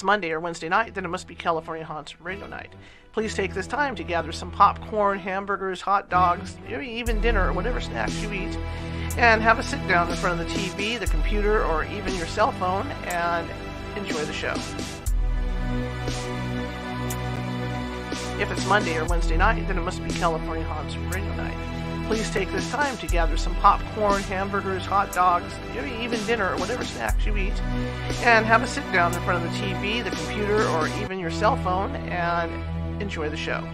it's Monday or Wednesday night, then it must be California Haunts Radio Night. Please take this time to gather some popcorn, hamburgers, hot dogs, maybe even dinner or whatever snacks you eat, and have a sit down in front of the TV, the computer, or even your cell phone and enjoy the show. If it's Monday or Wednesday night, then it must be California Haunts Radio Night. Please take this time to gather some popcorn, hamburgers, hot dogs, maybe even dinner or whatever snacks you eat, and have a sit down in front of the TV, the computer, or even your cell phone and enjoy the show.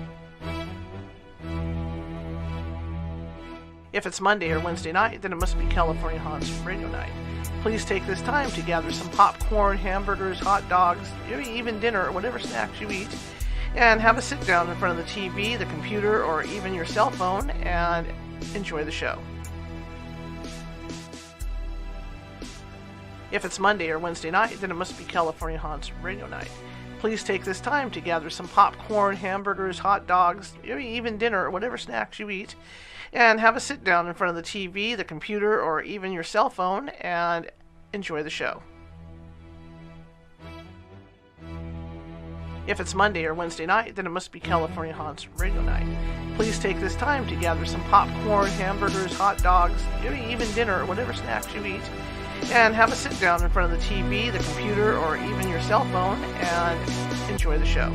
If it's Monday or Wednesday night, then it must be California Haunts Radio Night. Please take this time to gather some popcorn, hamburgers, hot dogs, maybe even dinner or whatever snacks you eat, and have a sit down in front of the TV, the computer, or even your cell phone and enjoy the show. If it's Monday or Wednesday night, then it must be California Haunts Radio Night. Please take this time to gather some popcorn, hamburgers, hot dogs, maybe even dinner or whatever snacks you eat, and have a sit down in front of the TV, the computer, or even your cell phone and enjoy the show. If it's Monday or Wednesday night, then it must be California Haunts Radio Night. Please take this time to gather some popcorn, hamburgers, hot dogs, maybe even dinner or whatever snacks you eat, and have a sit down in front of the TV, the computer, or even your cell phone and enjoy the show.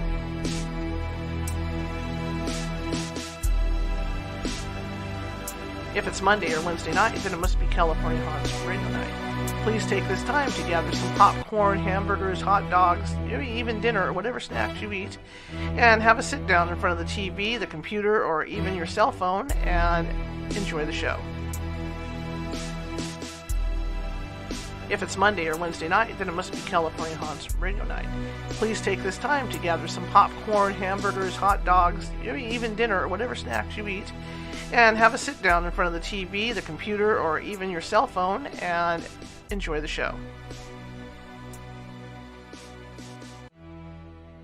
If it's Monday or Wednesday night, then it must be California Haunts Radio Night. Please take this time to gather some popcorn, hamburgers, hot dogs, maybe even dinner or whatever snacks you eat, and have a sit down in front of the TV, the computer, or even your cell phone and enjoy the show. If it's Monday or Wednesday night, then it must be California Haunts Radio Night. Please take this time to gather some popcorn, hamburgers, hot dogs, maybe even dinner or whatever snacks you eat, and have a sit down in front of the TV, the computer, or even your cell phone and enjoy the show.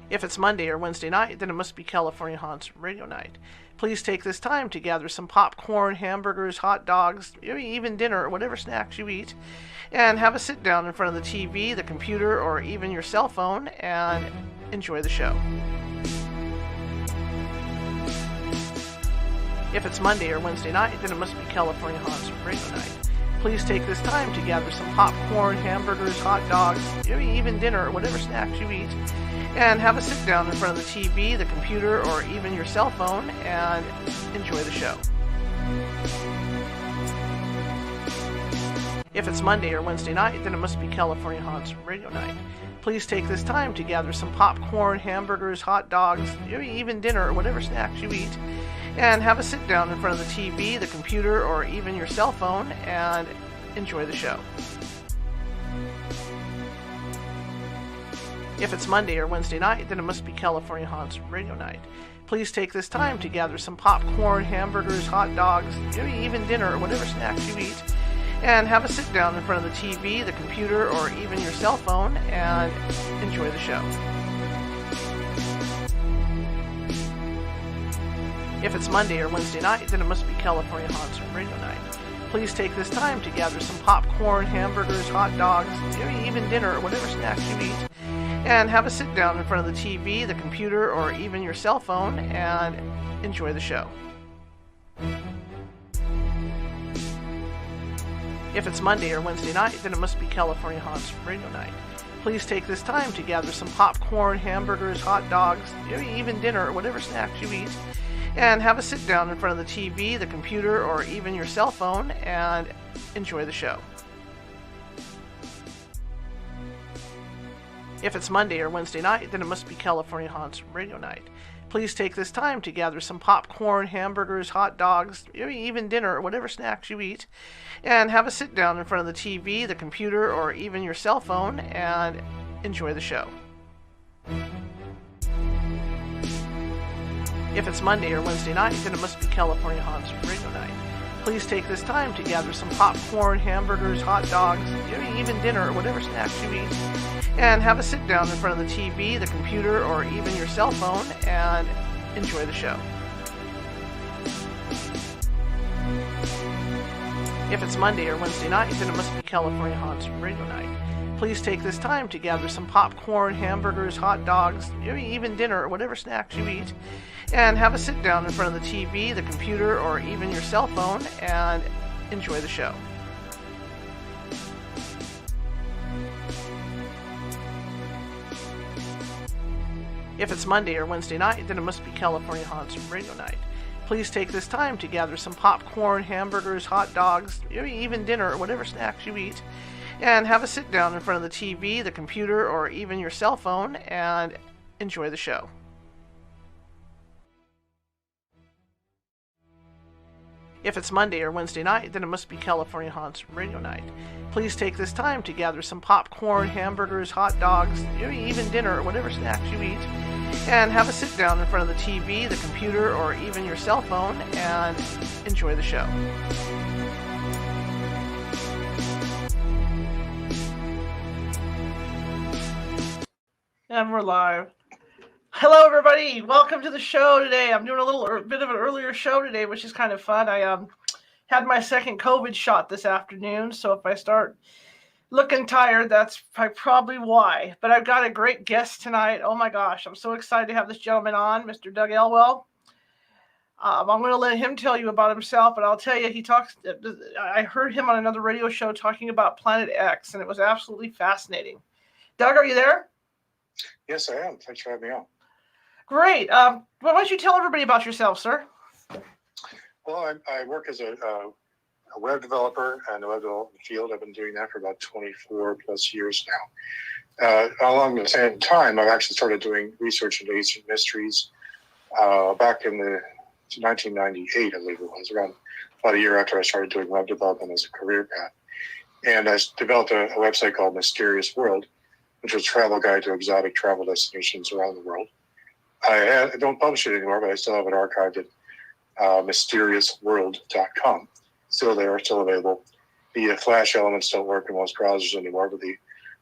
If it's Monday or Wednesday night, then it must be California Haunts Radio Night. Please take this time to gather some popcorn, hamburgers, hot dogs, maybe even dinner or whatever snacks you eat, and have a sit down in front of the TV, the computer, or even your cell phone and enjoy the show. If it's Monday or Wednesday night, then it must be California Haunts Radio Night. Please take this time to gather some popcorn, hamburgers, hot dogs, maybe even dinner or whatever snacks you eat, and have a sit down in front of the TV, the computer, or even your cell phone and enjoy the show. If it's Monday or Wednesday night, then it must be California Haunts Radio Night. Please take this time to gather some popcorn, hamburgers, hot dogs, maybe even dinner or whatever snacks you eat, and have a sit down in front of the TV, the computer, or even your cell phone and enjoy the show. If it's Monday or Wednesday night, then it must be California Haunts Radio Night. Please take this time to gather some popcorn, hamburgers, hot dogs, maybe even dinner or whatever snacks you eat, and have a sit down in front of the TV, the computer, or even your cell phone and enjoy the show. If it's Monday or Wednesday night, then it must be California Haunts Radio Night. Please take this time to gather some popcorn, hamburgers, hot dogs, maybe even dinner or whatever snacks you eat, and have a sit down in front of the TV, the computer, or even your cell phone and enjoy the show. If it's Monday or Wednesday night, then it must be California Haunts Radio Night. Please take this time to gather some popcorn, hamburgers, hot dogs, maybe even dinner or whatever snacks you eat, and have a sit down in front of the TV, the computer, or even your cell phone and enjoy the show. If it's Monday or Wednesday night, then it must be California Haunts Radio Night. Please take this time to gather some popcorn, hamburgers, hot dogs, maybe even dinner or whatever snacks you eat, and have a sit down in front of the TV, the computer, or even your cell phone and enjoy the show. If it's Monday or Wednesday night, then it must be California Haunts Radio Night. Please take this time to gather some popcorn, hamburgers, hot dogs, maybe even dinner or whatever snacks you eat, and have a sit down in front of the TV, the computer, or even your cell phone and enjoy the show. If it's Monday or Wednesday night, then it must be California Haunts Radio Night. please take this time to gather some popcorn, hamburgers, hot dogs, maybe even dinner or whatever snacks you eat, and have a sit down in front of the TV, the computer, or even your cell phone and enjoy the show. If it's Monday or Wednesday night, then it must be California Haunts Radio Night. Please take this time to gather some popcorn, hamburgers, hot dogs, maybe even dinner or whatever snacks you eat, and have a sit down in front of the TV, the computer, or even your cell phone and enjoy the show. If it's Monday or Wednesday night, then it must be California Haunts Radio Night. Please take this time to gather some popcorn, hamburgers, hot dogs, maybe even dinner or whatever snacks you eat, and have a sit down in front of the TV, the computer, or even your cell phone and enjoy the show. And we're live. Hello, everybody. Welcome to the show today. I'm doing a bit of an earlier show today, which is kind of fun. I had my second COVID shot this afternoon, so if I start looking tired, that's probably why. But I've got a great guest tonight. Oh, my gosh. I'm so excited to have this gentleman on, Mr. Doug Elwell. I'm going to let him tell you about himself, but I'll tell you, I heard him on another radio show talking about Planet X, and it was absolutely fascinating. Doug, are you there? Yes, I am. Thanks for having me on. Great. Why don't you tell everybody about yourself, sir? Well, I work as a web developer in the web development field. I've been doing that for about 24 plus years now. Along the same time, I've actually started doing research into ancient mysteries back in the 1998, I believe it was, around about a year after I started doing web development as a career path. And I developed a website called Mysterious World, which was a travel guide to exotic travel destinations around the world. I don't publish it anymore, but I still have it archived at mysteriousworld.com. Still there, still available. The Flash elements don't work in most browsers anymore, but the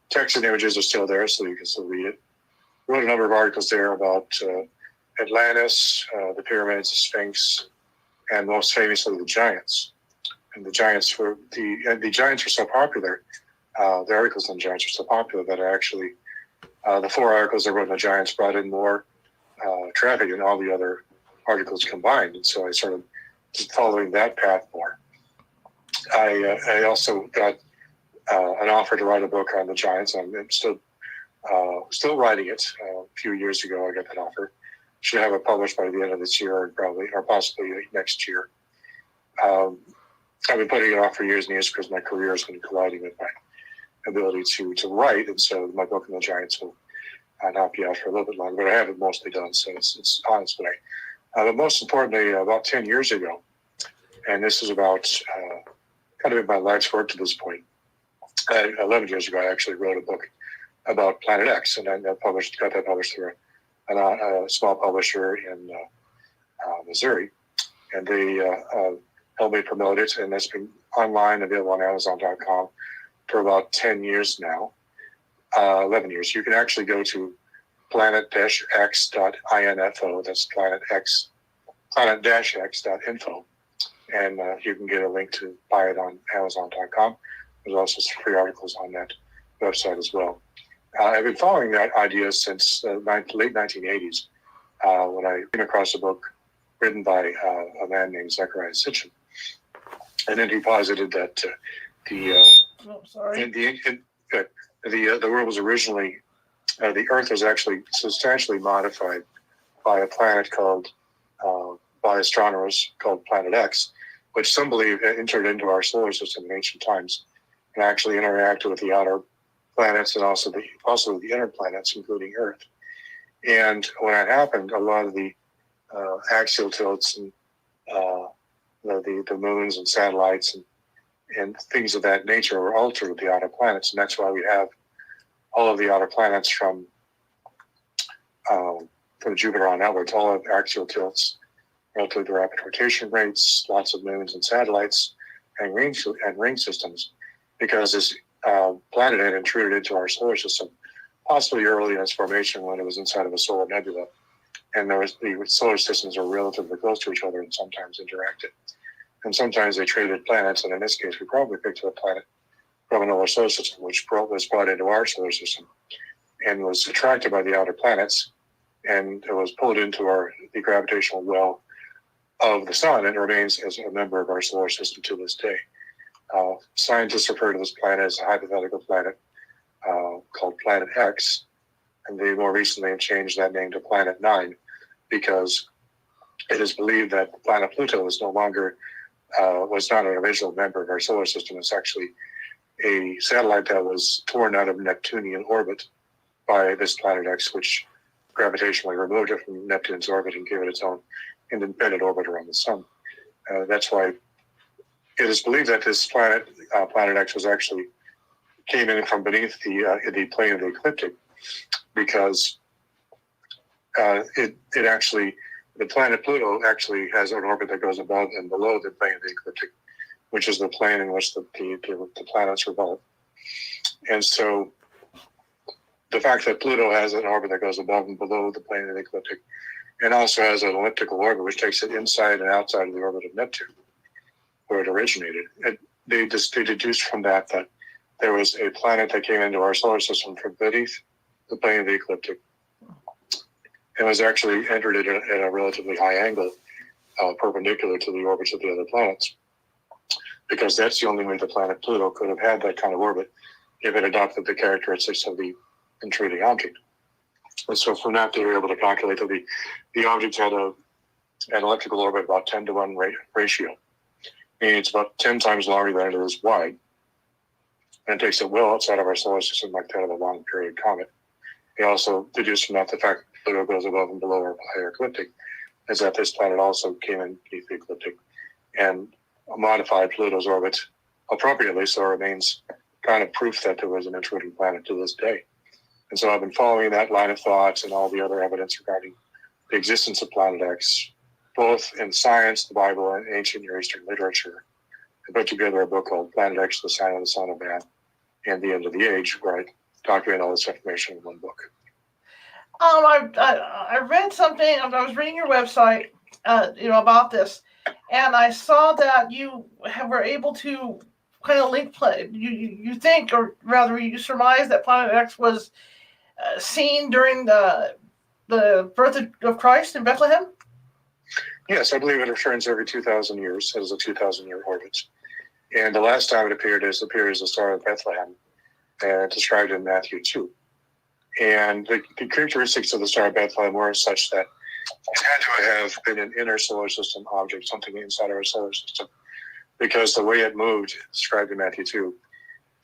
text and images are still there, so you can still read it. Wrote a number of articles there about Atlantis, the pyramids, the Sphinx, and most famously the giants. And the giants were so popular. The articles on giants are so popular that I actually the 4 articles I wrote on the giants brought in more traffic than all the other articles combined, and so I started just following that path more. I also got an offer to write a book on the giants. I'm still writing it. A few years ago, I got that offer. Should have it published by the end of this year, or possibly next year. I've been putting it off for years and years because my career has been colliding with my ability to write, and so my book on the giants will not be out for a little bit longer, but I have it mostly done, so it's on its way. But most importantly, about 10 years ago, and this is about kind of in my life's work to this point, 11 years ago, I actually wrote a book about Planet X, and I got that published through a small publisher in Missouri, and they helped me promote it, and it's been online, available on Amazon.com for about 10 years now. 11 years. You can actually go to planet-x.info. That's planet-x.info. And you can get a link to buy it on Amazon.com. There's also some free articles on that website as well. I've been following that idea since the late 1980s when I came across a book written by a man named Zechariah Sitchin. And then he posited that the world was originally, the Earth was actually substantially modified by a planet by astronomers called Planet X, which some believe entered into our solar system in ancient times and actually interacted with the outer planets and also the inner planets, including Earth. And when that happened, a lot of the axial tilts and the moons and satellites and things of that nature were altered with the outer planets, and that's why we have all of the outer planets from Jupiter on outwards, all have axial tilts, relatively rapid rotation rates, lots of moons and satellites, and ring systems, because this planet had intruded into our solar system, possibly early in its formation when it was inside of a solar nebula, and the solar systems were relatively close to each other and sometimes interacted. And sometimes they traded planets, and in this case, we probably picked up a planet from another solar system, which was brought into our solar system and was attracted by the outer planets, and it was pulled into the gravitational well of the sun, and remains as a member of our solar system to this day. Scientists refer to this planet as a hypothetical planet called Planet X, and they more recently have changed that name to Planet 9 because it is believed that planet Pluto is no longer was not an original member of our solar system. It's actually a satellite that was torn out of Neptunian orbit by this Planet X, which gravitationally removed it from Neptune's orbit and gave it its own independent orbit around the sun. That's why it is believed that this planet, Planet X, was actually came in from beneath the plane of the ecliptic, because the planet Pluto actually has an orbit that goes above and below the plane of the ecliptic, which is the plane in which the planets revolve. And so the fact that Pluto has an orbit that goes above and below the plane of the ecliptic, and also has an elliptical orbit which takes it inside and outside of the orbit of Neptune, where it originated. They deduced from that there was a planet that came into our solar system from beneath the plane of the ecliptic, and was actually entered at a relatively high angle, perpendicular to the orbits of the other planets, because that's the only way the planet Pluto could have had that kind of orbit if it adopted the characteristics of the intruding object. And so from that, they were able to calculate that the object had an elliptical orbit about 10 to 1 ratio, meaning it's about 10 times longer than it is wide, and it takes it well outside of our solar system, like that of a long period comet. They also deduced from that the fact that Pluto goes above and below our higher ecliptic, is that this planet also came in beneath the ecliptic and modified Pluto's orbit appropriately, so it remains kind of proof that there was an intruding planet to this day. And so I've been following that line of thoughts and all the other evidence regarding the existence of Planet X, both in science, the Bible, and ancient Near Eastern literature. I put together a book called Planet X, The Sign of the Son of Man, and the End of the Age, where I document all this information in one book. I read something. I was reading your website, about this, and I saw that you were able to kind of link. You think, or rather, you surmise that Planet X was seen during the birth of Christ in Bethlehem. Yes, I believe it returns every 2,000 years. It is a 2,000-year orbit. And the last time it appeared as the star of Bethlehem, described in Matthew 2. And the characteristics of the star of Bethlehem were such that it had to have been an inner solar system object, something inside our solar system, because the way it moved, described in Matthew 2,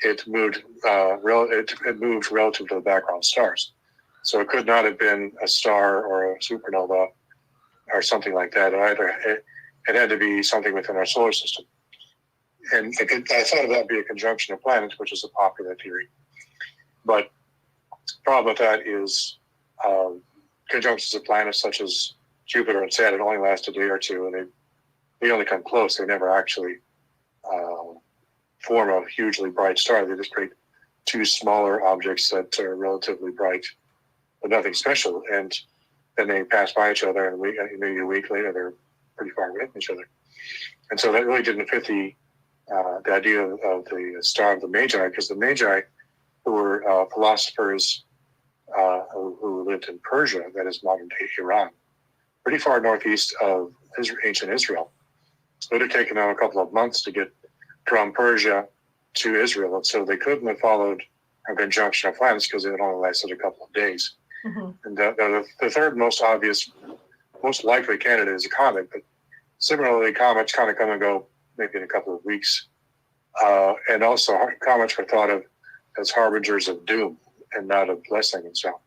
it moved relative to the background stars. So it could not have been a star or a supernova or something like that. It had to be something within our solar system. And I thought that would be a conjunction of planets, which is a popular theory. But the problem with that is conjunctions of planets such as Jupiter and Saturn only last a day or two, and they only come close. They never actually form a hugely bright star. They just create two smaller objects that are relatively bright, but nothing special. And then they pass by each other, and maybe a week later, they're pretty far away from each other. And so that really didn't fit the idea of the star of the Magi, because the Magi, who were philosophers who lived in Persia, that is modern-day Iran, pretty far northeast of ancient Israel. It would have taken them a couple of months to get from Persia to Israel, and so they couldn't have followed a conjunction of planets because it had only lasted a couple of days. Mm-hmm. And the third most obvious, most likely candidate is a comet, but similarly, comets kind of come and go maybe in a couple of weeks. And also, comets were thought of as harbingers of doom and not of blessing. And so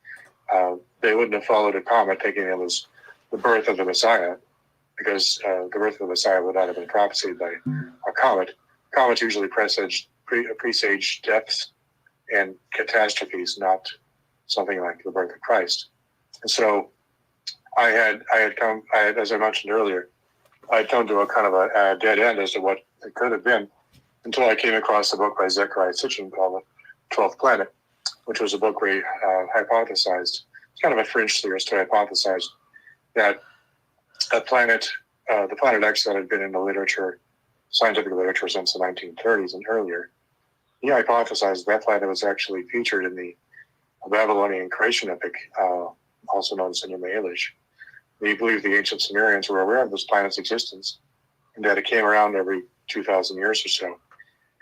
they wouldn't have followed a comet thinking it was the birth of the Messiah, because the birth of the Messiah would not have been prophesied by a comet. Comets usually presage deaths and catastrophes, not something like the birth of Christ. And so I had, as I mentioned earlier, I had come to a kind of a dead end as to what it could have been, until I came across a book by Zecharia Sitchin called The 12th Planet, which was a book where he hypothesized, it's kind of a fringe theorist, who hypothesized that a planet, the Planet X that had been in the literature, scientific literature since the 1930s and earlier, he hypothesized that planet was actually featured in the Babylonian creation epic, also known as the Enuma Elish. He believed the ancient Sumerians were aware of this planet's existence and that it came around every 2,000 years or so,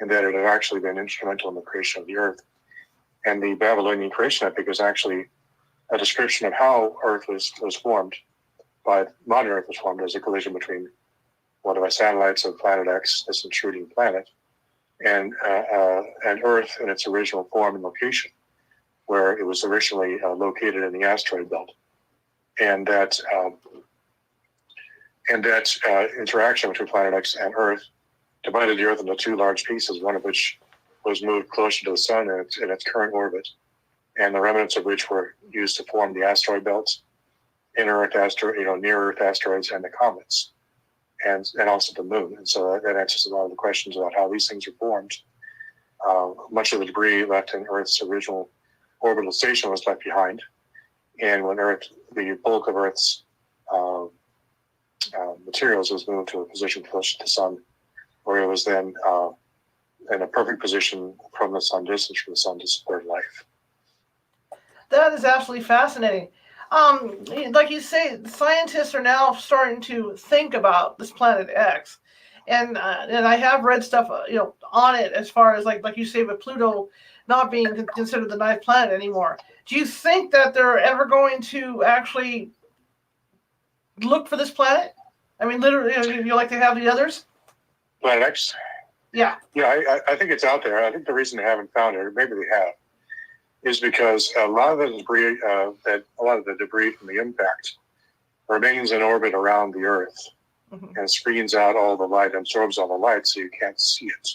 and that it had actually been instrumental in the creation of the Earth. And the Babylonian creation epic is actually a description of how Earth was formed, by modern Earth was formed as a collision between one of the satellites of Planet X, this intruding planet, and Earth in its original form and location, where it was originally located in the asteroid belt. And that interaction between Planet X and Earth divided the Earth into two large pieces, one of which was moved closer to the sun in its current orbit, and the remnants of which were used to form the asteroid belts, near Earth asteroids, and the comets, and also the moon. And so that answers a lot of the questions about how these things are formed. Much of the debris left in Earth's original orbital station was left behind, and when the bulk of Earth's materials was moved to a position close to the sun, where it was then in a perfect position from the sun, distance from the sun, to support life. That is absolutely fascinating. Like you say, scientists are now starting to think about this planet X, and I have read stuff on it, as far as like you say, with Pluto not being considered the ninth planet anymore. Do you think that they're ever going to actually look for this planet? I mean, literally, you like to have the others? Planet X? Yeah. Yeah, I think it's out there. I think the reason they haven't found it, or maybe they have, is because a lot of the debris from the impact remains in orbit around the Earth, and screens out all the light, absorbs all the light, so you can't see it.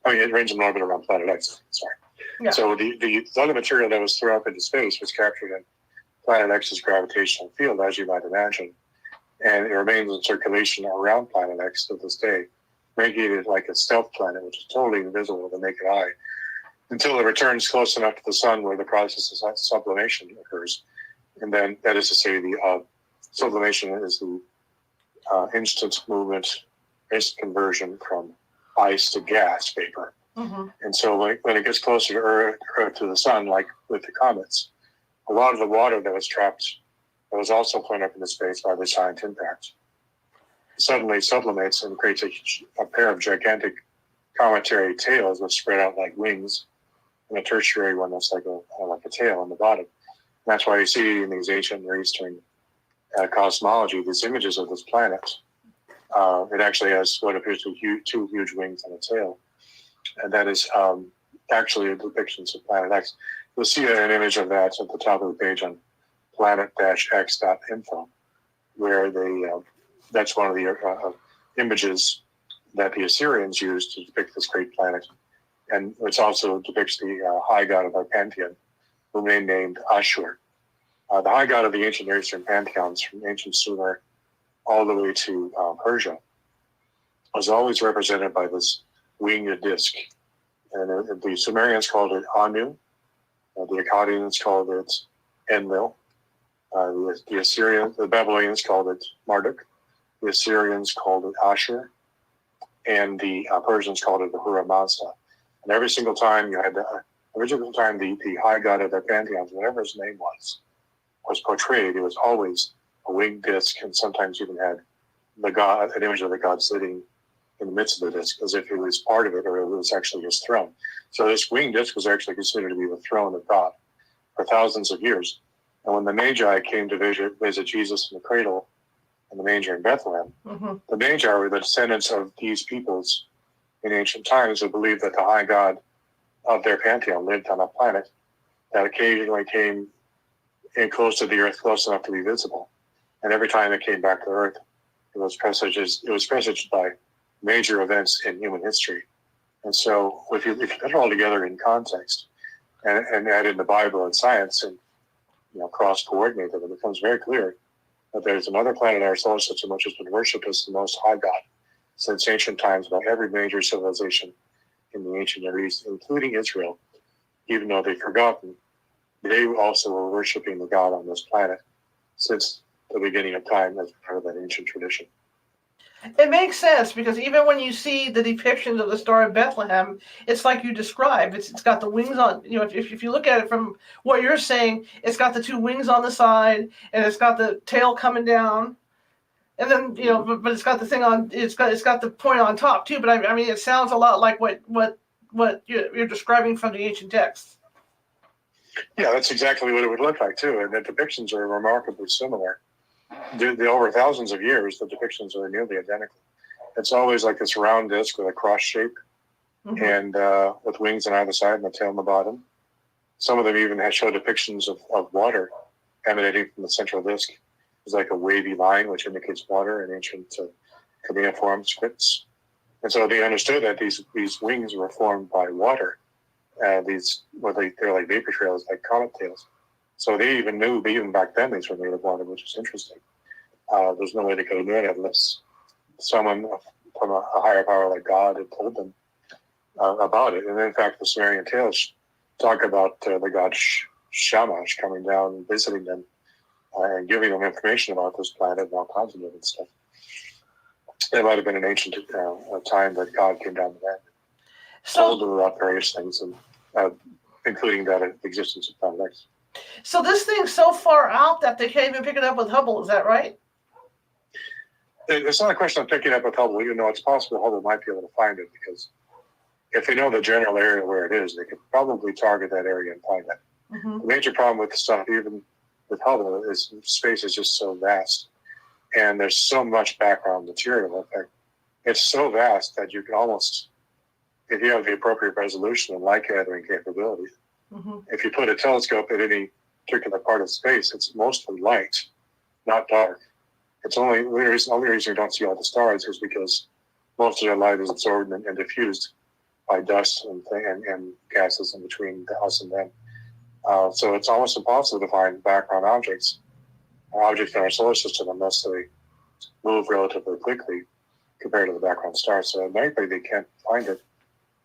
I mean, it remains in orbit around Planet X. Sorry. Yeah. So the other material that was thrown up into space was captured in Planet X's gravitational field, as you might imagine, and it remains in circulation around Planet X to this day, making it like a stealth planet, which is totally invisible to the naked eye, until it returns close enough to the sun where the process of sublimation occurs. And then, that is to say, the sublimation is the instant conversion from ice to gas vapor. And so when it gets closer to Earth, to the sun, like with the comets, a lot of the water that was trapped, that was also thrown up into space by the giant impact, suddenly sublimates and creates a pair of gigantic cometary tails that spread out like wings, and a tertiary one that's like a tail on the bottom. And that's why you see in these ancient Near Eastern cosmology these images of this planet. It actually has what appears to be two huge wings and a tail. And that is actually a depiction of Planet X. You'll see an image of that at the top of the page on planet-x.info, where that's one of the images that the Assyrians used to depict this great planet. And it also depicts the high god of their pantheon, whom they named Ashur. The high god of the ancient Near Eastern pantheons, from ancient Sumer all the way to Persia, was always represented by this winged disc. And the Sumerians called it Anu, the Akkadians called it Enlil, the Babylonians called it Marduk, the Assyrians called it Ashur, and the Persians called it the Ahura Mazda. And every single time the high god of their pantheons, whatever his name was portrayed, it was always a winged disc, and sometimes even had an image of the god sitting in the midst of the disc, as if it was part of it, or it was actually his throne. So this winged disc was actually considered to be the throne of God for thousands of years. And when the Magi came to visit Jesus in the cradle in the manger in Bethlehem, the Magi were the descendants of these peoples in ancient times who believed that the high god of their pantheon lived on a planet that occasionally came in close to the Earth, close enough to be visible. And every time it came back to Earth, it was presaged by major events in human history. And so if you put it all together in context and add in the Bible and science and cross-coordinate them, it becomes very clear that there's another planet in our solar system which has been worshipped as the most high god since ancient times by every major civilization in the ancient Near East, including Israel. Even though they've forgotten, they also were worshiping the god on this planet since the beginning of time as part of that ancient tradition. It makes sense because even when you see the depictions of the Star of Bethlehem, it's like you described. It's got the wings on. If you look at it from what you're saying, it's got the two wings on the side, and it's got the tail coming down, and then but it's got the thing on. It's got the point on top too. But I mean, it sounds a lot like what you're describing from the ancient texts. Yeah, that's exactly what it would look like too, and the depictions are remarkably similar. The over thousands of years, the depictions are nearly identical. It's always like this round disc with a cross shape, and with wings on either side and the tail on the bottom. Some of them even show depictions of water emanating from the central disc. It's like a wavy line which indicates water in ancient cuneiform scripts. And so they understood that these wings were formed by water. They're like vapor trails, like comet tails. So they even knew, even back then, these were made of water, which is interesting. There's no way they could have known it unless someone from a higher power like God had told them about it. And in fact, the Sumerian tales talk about the god Shamash coming down and visiting them and giving them information about this planet and all kinds of different stuff. It might have been an ancient time that God came down to them and told them about various things, and including that existence of planet X. So this thing's so far out that they can't even pick it up with Hubble. Is that right? It's not a question of picking up with Hubble. Even though it's possible Hubble might be able to find it, because if they know the general area where it is, they could probably target that area and find it. The major problem with the stuff, even with Hubble, is space is just so vast, and there's so much background material. In fact, it's so vast that you can almost, if you have the appropriate resolution and light gathering capabilities, if you put a telescope at any particular part of space, it's mostly light, not dark. It's only the only reason you don't see all the stars is because most of their light is absorbed and diffused by dust and gases in between us and them. So it's almost impossible to find background objects in our solar system unless they move relatively quickly compared to the background stars. So likely they can't find it,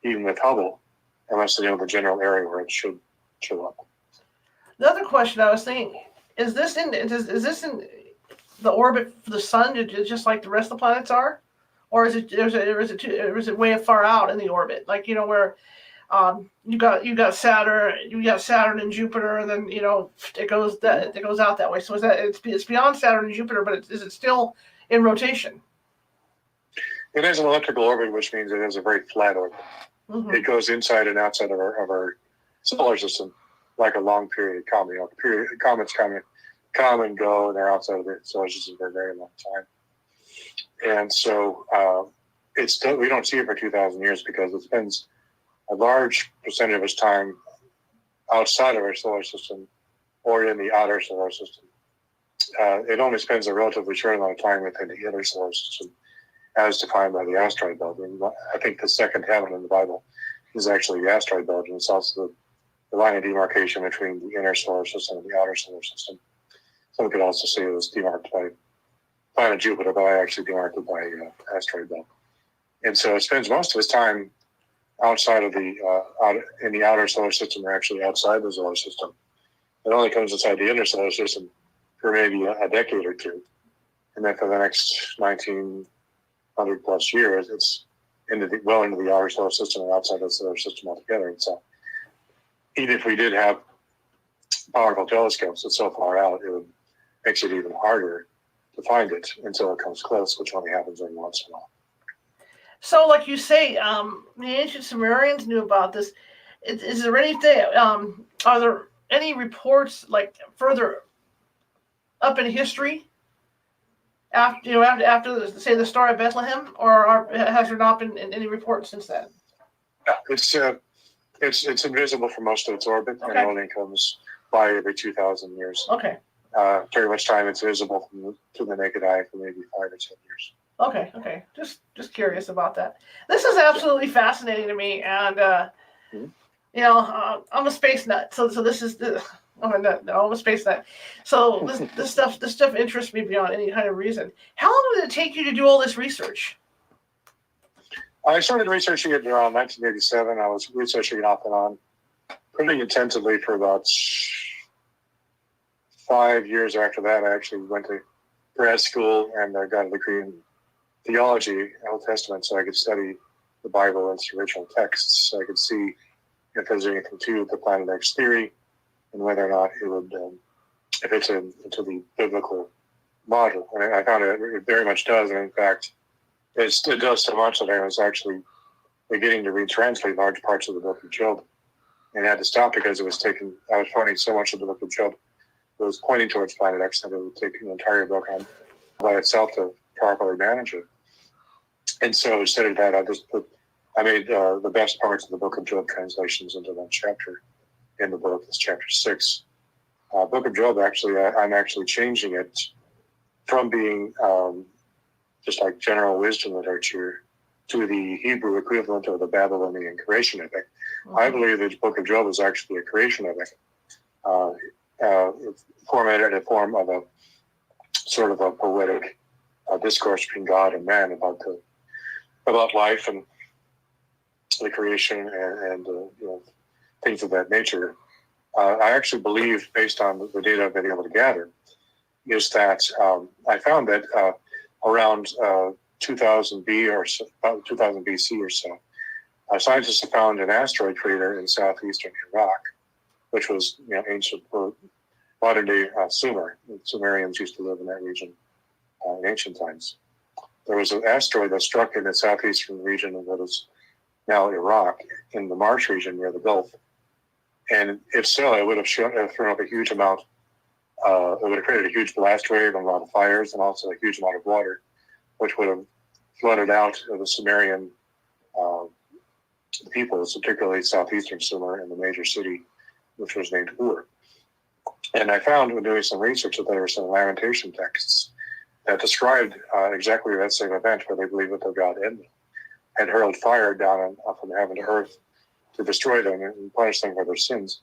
even with Hubble, unless they know the general area where it should show up. The other question I was thinking, is this in the orbit for the sun, just like the rest of the planets are? Or is it way far out in the orbit? Like, where you got Saturn and Jupiter, and then it goes out that way. So is that it's beyond Saturn and Jupiter, but is it still in rotation? It is an elliptical orbit, which means it is a very flat orbit. It goes inside and outside of our solar system like a long period of coming. Comets come and go, and they're outside of the solar system for a very long time. And so we don't see it for 2,000 years because it spends a large percentage of its time outside of our solar system or in the outer solar system. It only spends a relatively short amount of time within the inner solar system, as defined by the asteroid belt. And I think the second heaven in the Bible is actually the asteroid belt, and it's also the line of demarcation between the inner solar system and the outer solar system. Some could also say it was demarked by planet Jupiter, but I actually demarked it by asteroid belt. And so it spends most of its time outside of in the outer solar system, or actually outside the solar system. It only comes inside the inner solar system for maybe a decade or two, and then for the next 1900 plus years, it's into the outer solar system and outside the solar system altogether. And so, even if we did have powerful telescopes that's so far out, it makes it even harder to find it until it comes close, which only happens every once in a while. So, like you say, the ancient Sumerians knew about this. Is there anything? Are there any reports like further up in history after say the Star of Bethlehem, or has there not been any reports since then? It's invisible for most of its orbit, and it only comes by every 2,000 years. Okay. During which time it's visible to the naked eye for maybe 5 or 10 years. Okay. Just curious about that. This is absolutely fascinating to me, and I'm a space nut, so this is I'm a space nut. So this stuff interests me beyond any kind of reason. How long did it take you to do all this research? I started researching it around 1987. I was researching it off and on pretty intensively for about 5 years. After that, I actually went to grad school and I got a degree in theology, Old Testament, so I could study the Bible and its original texts, so I could see if there's anything to the Planet X theory and whether or not it would, if it's into the biblical model. And I found it very much does, and in fact, it does so much that I was actually beginning to retranslate large parts of the book of Job, and had to stop because I was finding so much of the book of Job was pointing towards Planet X that it would take an entire book on by itself to properly manage it. And so instead of that, I made the best parts of the book of Job translations into one chapter in the book. It's chapter 6. Book of Job, actually, I'm actually changing it from being just like general wisdom literature to the Hebrew equivalent of the Babylonian creation epic. Mm-hmm. I believe that the book of Job is actually a creation epic, formatted in the form of a sort of a poetic discourse between God and man about life and the creation and things of that nature. I actually believe, based on the data I've been able to gather, is that I found that around 2000 BC or so, scientists have found an asteroid crater in southeastern Iraq, which was ancient modern day Sumer. The Sumerians used to live in that region in ancient times. There was an asteroid that struck in the southeastern region of what is now Iraq, in the marsh region near the Gulf. And if so, it would have thrown up a huge amount. It would have created a huge blast wave and a lot of fires, and also a huge amount of water, which would have flooded out of the Sumerian peoples, particularly southeastern Sumer, in the major city, which was named Ur. And I found, when doing some research, that there were some lamentation texts that described exactly that same event, where they believed that their god Elwell had hurled fire down from heaven to earth to destroy them and punish them for their sins.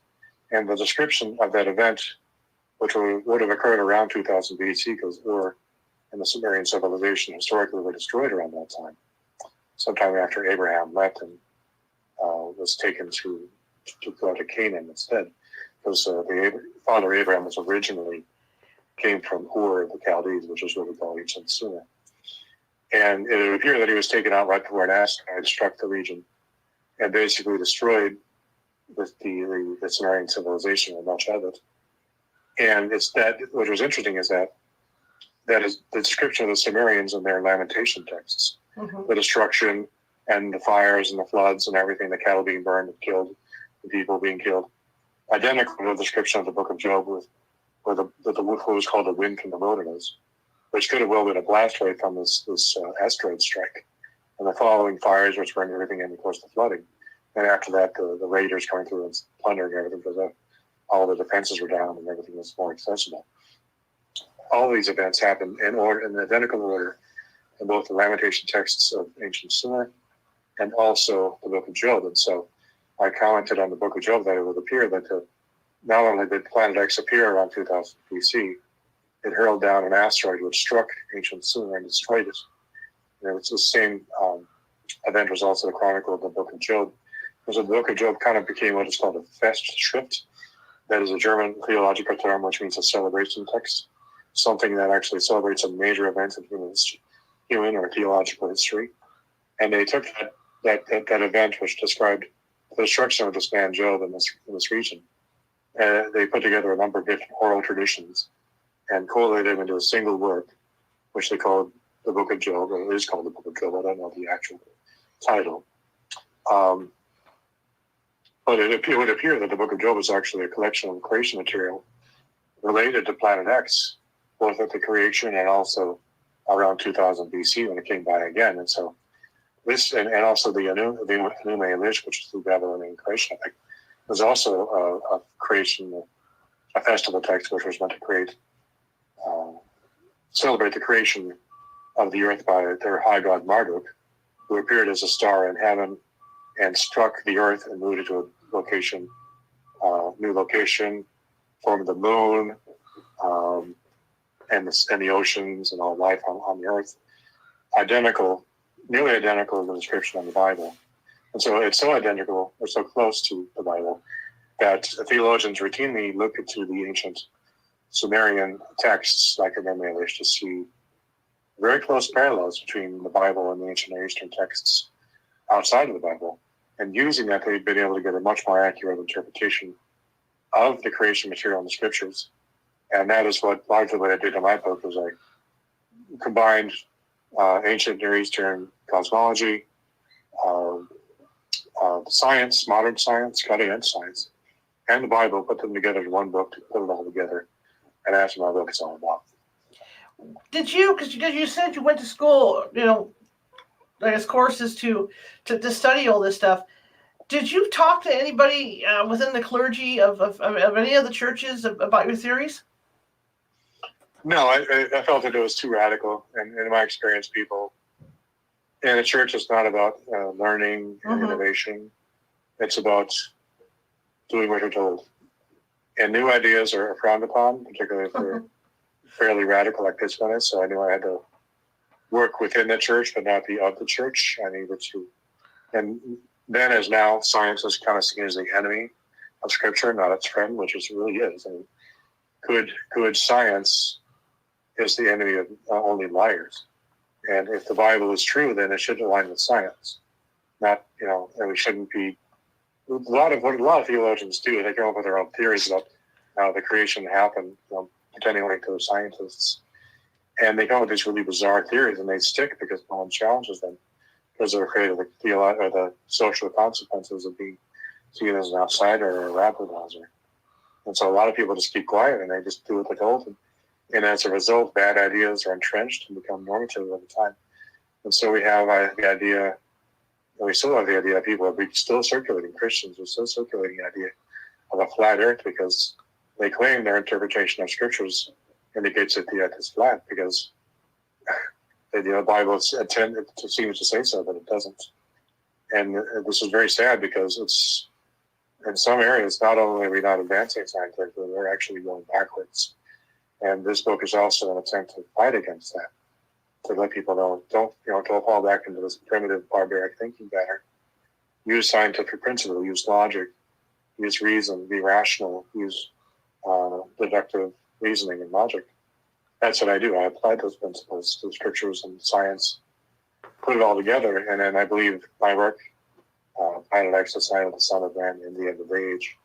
And the description of that event, which would have occurred around 2000 BC, because Ur and the Sumerian civilization historically were destroyed around that time, sometime after Abraham left and was taken to go to Canaan instead, because the father Abraham was originally came from Ur of the Chaldees, which is what we call ancient Sumer. And it would appear that he was taken out right before an asteroid struck the region and basically destroyed the Sumerian civilization, or much of it. And it's that, what was interesting is that is the description of the Sumerians in their lamentation texts, the destruction and the fires and the floods and everything, the cattle being burned and killed, the people being killed, identical to the description of the book of Job, what was called the wind from the wilderness, which could have well been a blast wave from this asteroid strike, and the following fires which burned everything, and of course the flooding. And after that, the raiders coming through and plundering everything, because all the defenses were down and everything was more accessible. All these events happened in identical order in both the lamentation texts of ancient Sumer and also the book of Job. And so I commented on the book of Job that it would appear that not only did Planet X appear around 2000 BC, it hurled down an asteroid which struck ancient Sumer and destroyed it. It's the same event was also chronicled in the book of Job. Because the book of Job kind of became what is called a Festschrift. That is a German theological term which means a celebration text, something that actually celebrates a major event in human or theological history. And they took that event which described the destruction of this man Job in this region, and they put together a number of different oral traditions and collated them into a single work, which they called the Book of Job, or it is called the Book of Job. I don't know the actual title. But it would appear that the Book of Job is actually a collection of creation material related to Planet X, both at the creation and also around 2000 BC when it came by again. And so this, and also the Enuma Elish, which is the Babylonian creation epic, was also a creation, a festival text which was meant to celebrate the creation of the earth by their high god Marduk, who appeared as a star in heaven and struck the earth and moved into a new location, formed the moon, and the oceans and all life on the earth. Nearly identical to the description in the Bible. And so it's so identical, or so close to the Bible, that theologians routinely look into the ancient Sumerian texts, like Enuma Elish, to see very close parallels between the Bible and the ancient Near Eastern texts outside of the Bible. And using that, they've been able to get a much more accurate interpretation of the creation material in the scriptures. And that is what largely what I did in my book was I combined ancient Near Eastern cosmology, science, modern science, cutting-edge science, and the Bible, put them together in one book to put it all together. And that's what my book is all about. Did you, because you said you went to school, I guess courses to study all this stuff. Did you talk to anybody within the clergy of any of the churches about your theories? No, I felt that it was too radical. And in my experience, people in a church, it's not about learning and innovation. It's about doing what you're told. And new ideas are frowned upon, particularly if they're fairly radical like this one is. So I knew I had to work within the church, but not be of the church. I needed to. And then, as now, science is kind of seen as the enemy of Scripture, not its friend, which it really is. I mean, good science is the enemy of only liars. And if the Bible is true, then it should align with science. Not, and we shouldn't be. What a lot of theologians do, they come up with their own theories about how the creation happened, pretending like they're scientists. And they come up with these really bizarre theories, and they stick because no one challenges them, because they're afraid of the social consequences of being seen as an outsider or a rabble-rouser. And so a lot of people just keep quiet, and they just do what they're told. And as a result, bad ideas are entrenched and become normative over time. And so we have the idea, and we still have the idea, people are still circulating, Christians are still circulating the idea of a flat earth because they claim their interpretation of scriptures indicates that the earth is flat because the Bible seems to say so, but it doesn't. And this is very sad because it's, in some areas, not only are we not advancing scientifically, we're actually going backwards. And this book is also an attempt to fight against that, to let people know, don't fall back into this primitive, barbaric thinking pattern. Use scientific principle, use logic, use reason, be rational, use deductive reasoning and logic. That's what I do. I apply those principles to scriptures and science, put it all together, and then I believe my work, Planet X, the Sign of the Son of Man in the End of the Age,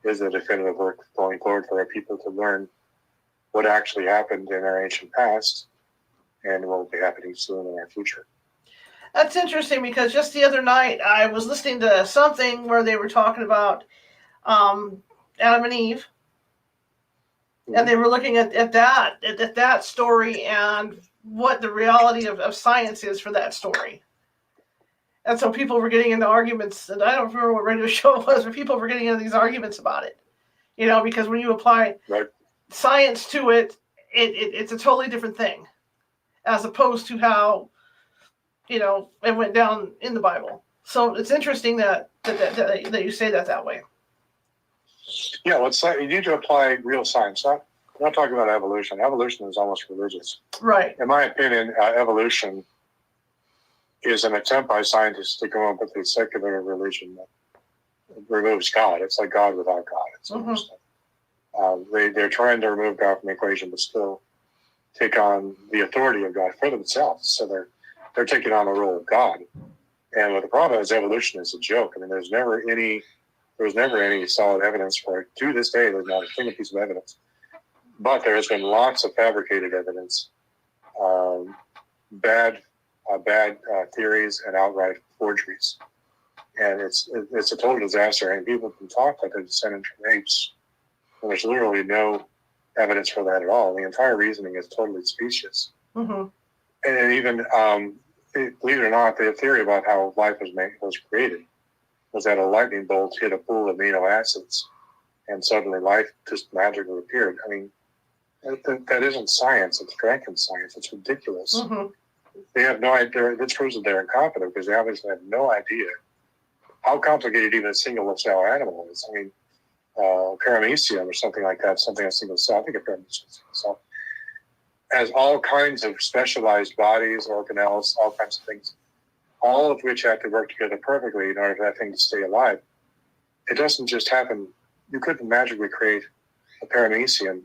is the definitive work going forward for our people to learn what actually happened in our ancient past and what will be happening soon in our future. That's interesting because just the other night I was listening to something where they were talking about Adam and Eve. And they were looking at that story and what the reality of science is for that story. And so people were getting into arguments, and I don't remember what radio show it was, but people were getting into these arguments about it. Because when you apply science to it, it's a totally different thing, as opposed to how, it went down in the Bible. So it's interesting that you say that way. Yeah, well, you need to apply real science. We're not talking about evolution. Evolution is almost religious. Right. In my opinion, evolution is an attempt by scientists to come up with a secular religion that removes God. It's like God without God. It's interesting. They're trying to remove God from the equation, but still take on the authority of God for themselves. So they're taking on the role of God. And what the problem is, evolution is a joke. I mean, there was never any solid evidence for it. To this day, there's not a single piece of evidence. But there has been lots of fabricated evidence, bad theories, and outright forgeries. And it's a total disaster. And people can talk like they're descended from apes. And there's literally no evidence for that at all. The entire reasoning is totally specious. Mm-hmm. And even, believe it or not, the theory about how life was created was that a lightning bolt hit a pool of amino acids, and suddenly life just magically appeared. I mean, that isn't science. It's drunken science. It's ridiculous. Mm-hmm. They have no idea. This proves that they're incompetent because they obviously have no idea how complicated even a single-cell animal is. I mean, paramecium or something like that, something a single cell. I think a paramecium cell has all kinds of specialized bodies, organelles, all kinds of things, all of which have to work together perfectly in order for that thing to stay alive. It doesn't just happen. You couldn't magically create a paramecium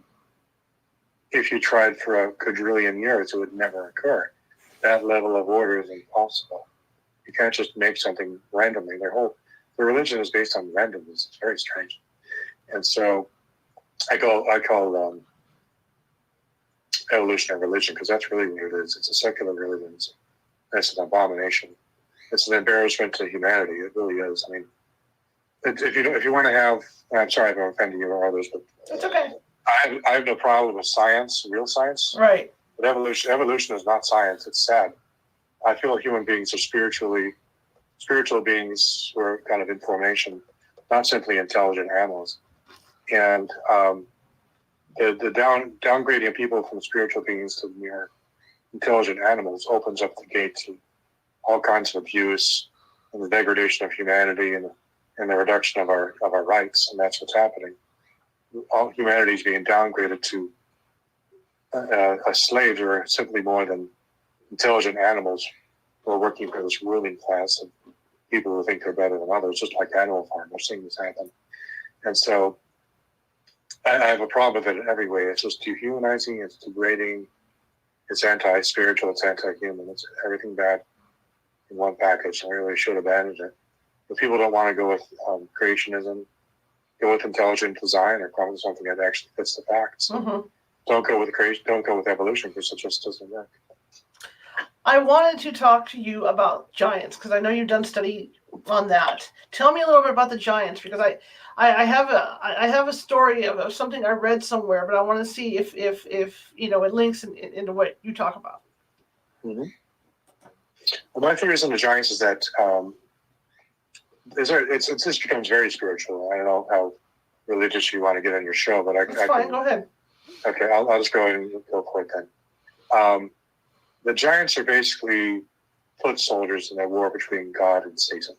if you tried for a quadrillion years, it would never occur. That level of order is impossible. You can't just make something randomly. Their religion is based on randomness. It's very strange. And so I call evolutionary religion, because that's really what it is. It's a secular religion. It's an abomination. It's an embarrassment to humanity. It really is. I mean, if you want to have, I'm sorry if I'm offending you or others, but it's okay. I have no problem with science, real science. Right. But evolution is not science. It's sad. I feel human beings are spiritual beings who are kind of in formation, not simply intelligent animals. And the downgrading people from spiritual beings to mere intelligent animals opens up the gate to all kinds of abuse and the degradation of humanity and the reduction of our rights, and that's what's happening. All humanity is being downgraded to slaves who are simply more than intelligent animals who are working for this ruling class of people who think they're better than others, just like Animal Farm. We're seeing this happen. And so I have a problem with it in every way. It's just dehumanizing, it's degrading, it's anti-spiritual, it's anti-human, it's everything bad in one package. I really should abandon it. If people don't want to go with creationism, go with intelligent design, or come with something that actually fits the facts. Mm-hmm. Don't go with creation. Don't go with evolution, because it just doesn't work. I wanted to talk to you about giants, because I know you've done study on that. Tell me a little bit about the giants, because I have a story of something I read somewhere, but I want to see if it links into what you talk about. Mm-hmm. Well, my theories on the giants is that this becomes very spiritual. I don't know how religious you want to get on your show, but That's fine. Go ahead. Okay, I'll just go ahead and go for it then. The giants are basically foot soldiers in a war between God and Satan.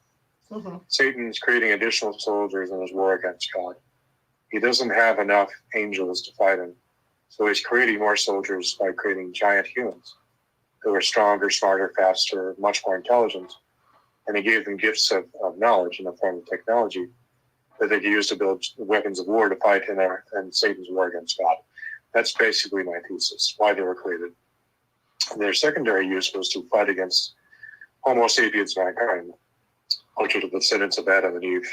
Mm-hmm. Satan is creating additional soldiers in his war against God. He doesn't have enough angels to fight him, so he's creating more soldiers by creating giant humans who are stronger, smarter, faster, much more intelligent. And he gave them gifts of knowledge in the form of technology that they could use to build weapons of war to fight in Satan's war against God. That's basically my thesis, why they were created. And their secondary use was to fight against Homo sapiens mankind, which are the descendants of Adam and Eve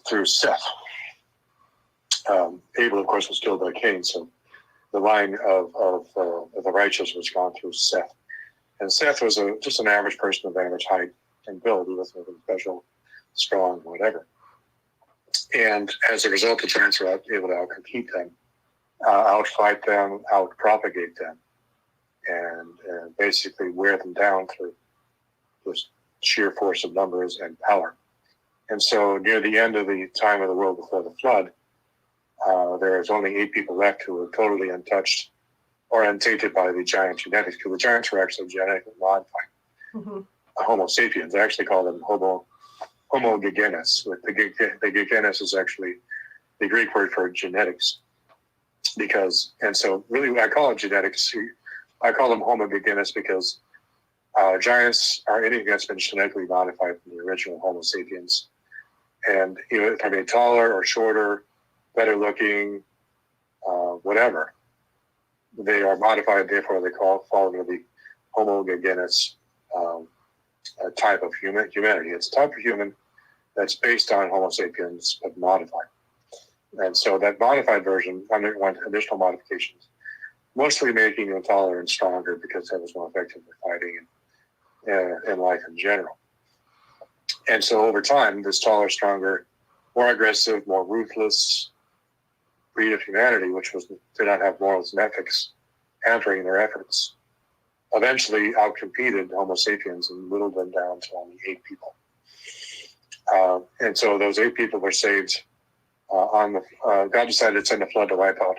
through Seth. Abel, of course, was killed by Cain, so the line of the righteous was gone through Seth. And Seth was just an average person of average height and build. He wasn't special, strong, whatever. And as a result, the giants were able to outcompete them, outfight them, outpropagate them, and basically wear them down through just sheer force of numbers and power. And so near the end of the time of the world before the flood, there was only 8 people left who were totally untouched or untainted by the giant genetics, because the giants were actually genetically modified. Mm-hmm. Homo sapiens, I actually call them Homo gigenis. The gigenis is actually the Greek word for genetics. And so really I call it genetics. I call them Homo gigenis because giants are anything that's been genetically modified from the original Homo sapiens. And if they're made taller or shorter, better looking, whatever, they are modified, therefore they fall into the Homo gigenis type of humanity. It's a type of human that's based on Homo sapiens, but modified. And so that modified version underwent additional modifications, mostly making them taller and stronger because that was more effective for fighting and life in general. And so over time, this taller, stronger, more aggressive, more ruthless breed of humanity, which did not have morals and ethics hampering their efforts, eventually outcompeted Homo sapiens and whittled them down to only 8 people. And so those 8 people were saved God decided to send a flood to wipe out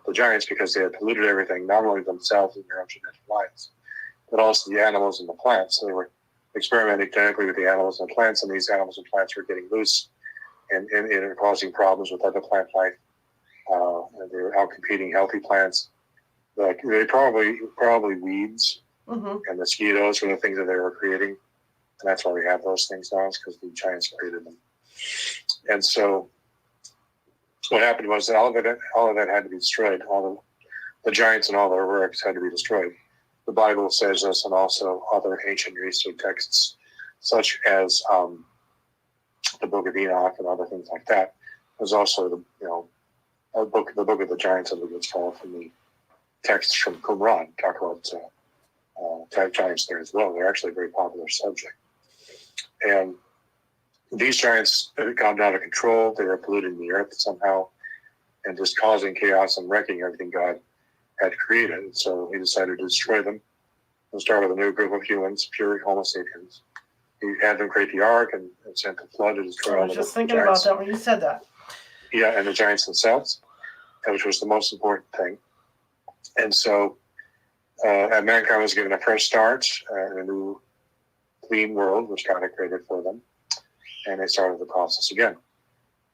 the giants because they had polluted everything, not only themselves and their own genetic lives, but also the animals and the plants. So they were experimenting genetically with the animals and plants, and these animals and plants were getting loose and causing problems with other plant life. And they were outcompeting healthy plants. They probably weeds Mm-hmm. and mosquitoes were the things that they were creating. And that's why we have those things now, is because the giants created them. And so what happened was that all of that had to be destroyed. All the giants and all their works had to be destroyed. The Bible says this, and also other ancient Near Eastern texts, such as the Book of Enoch and other things like that. There's also the book of the Giants, I believe it's called, from the texts from Qumran, talk about giants there as well. They're actually a very popular subject. And these giants had gone out of control. They were polluting the earth somehow and just causing chaos and wrecking everything God had created. And so he decided to destroy them and start with a new group of humans, pure Homo sapiens. He had them create the ark and sent the flood to destroy all I the was just giants. thinking about that when you said that. Yeah, and the giants themselves, which was the most important thing. And so mankind was given a fresh start in a new clean world, which God had created for them. And they started the process again.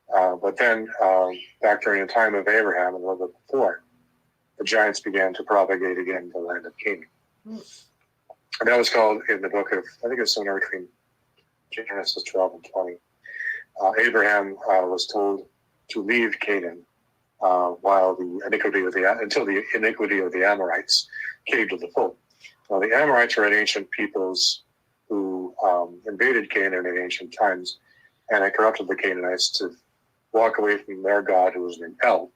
But then, back during the time of Abraham and a little bit before, the giants began to propagate again to the land of Canaan. And that was called in the book of, I think it's somewhere between Genesis 12 and 20. Abraham was told to leave Canaan until the iniquity of the Amorites came to the full. Now, the Amorites were ancient peoples who invaded Canaan in ancient times, and had corrupted the Canaanites to walk away from their god, who was named El,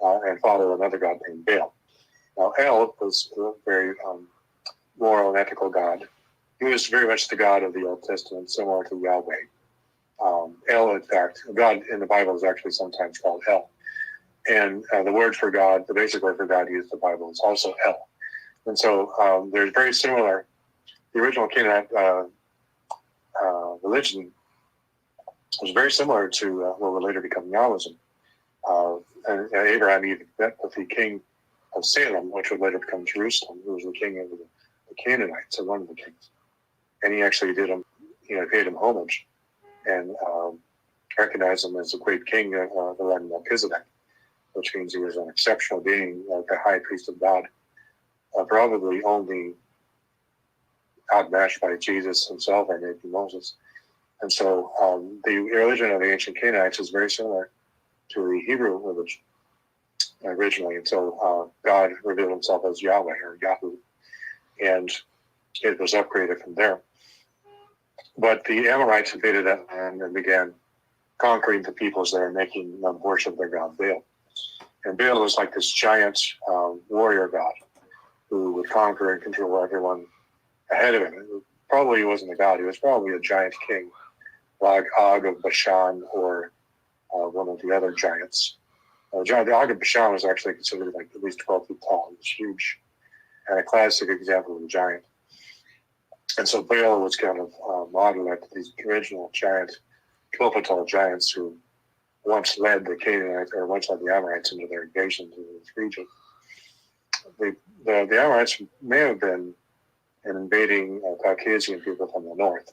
and follow another god named Baal. Now, El was a very moral and ethical god. He was very much the god of the Old Testament, similar to Yahweh. El, in fact, God in the Bible is actually sometimes called El. And the word for God, the basic word for God used in the Bible is also El. And so they're very similar. The original Canaanite religion was very similar to what would later become Yahwism. And Abraham even met with the king of Salem, which would later become Jerusalem, who was the king of the Canaanites, or one of the kings. And he actually paid him homage and recognized him as a great king of the land of Melchizedek, which means he was an exceptional being, like the high priest of God, probably only outmatched by Jesus himself or maybe Moses. And so the religion of the ancient Canaanites is very similar to the Hebrew religion originally, until God revealed himself as Yahweh or Yahoo, and it was upgraded from there. But the Amorites invaded that land and began conquering the peoples there and making them worship their god Baal. And Baal was like this giant warrior god who would conquer and control everyone ahead of him. Probably he wasn't a god, he was probably a giant king, like Og of Bashan or one of the other giants. The Og of Bashan was actually considered like at least 12 feet tall. It was huge, and a classic example of a giant. And so Baal was kind of modeled after these original giant, 12-foot tall giants who once led the Canaanites, or once led the Amorites into their invasion to this region. The Amorites may have been an invading Caucasian people from the north,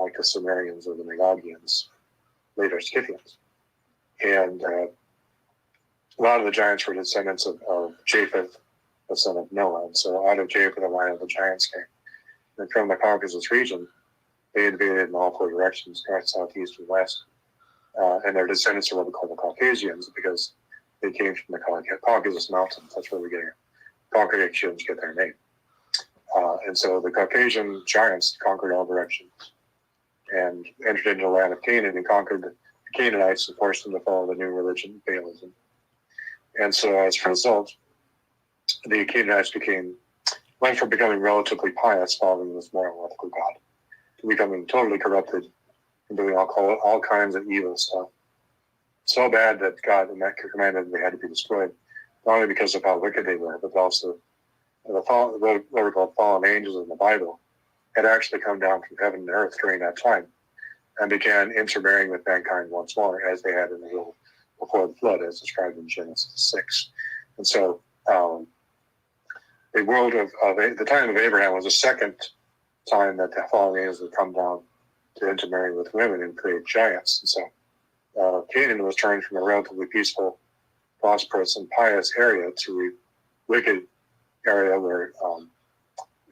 like the Sumerians or the Magagians, later Scythians. And a lot of the giants were descendants of Japheth, the son of Noah. And so out of Japheth, the line of the giants came. And from the Caucasus region, they invaded in all four directions, north, south, east, and west. And their descendants are what we call the Caucasians, because they came from the Caucasus Mountains. That's where Caucasians get their name. And so the Caucasian giants conquered all directions and entered into the land of Canaan and conquered the Canaanites and forced them to follow the new religion, Baalism. And so as a result, the Canaanites went from becoming relatively pious, following this moral and ethical God, to becoming totally corrupted and doing all kinds of evil stuff. So bad that God commanded they had to be destroyed, not only because of how wicked they were, but also what were called fallen angels in the Bible had actually come down from heaven and earth during that time and began intermarrying with mankind once more, as they had in the world before the flood, as described in Genesis 6. And so the world of the time of Abraham was the second time that the fallen angels would come down to intermarry with women and create giants. And so Canaan was turned from a relatively peaceful, prosperous, and pious area to a wicked area where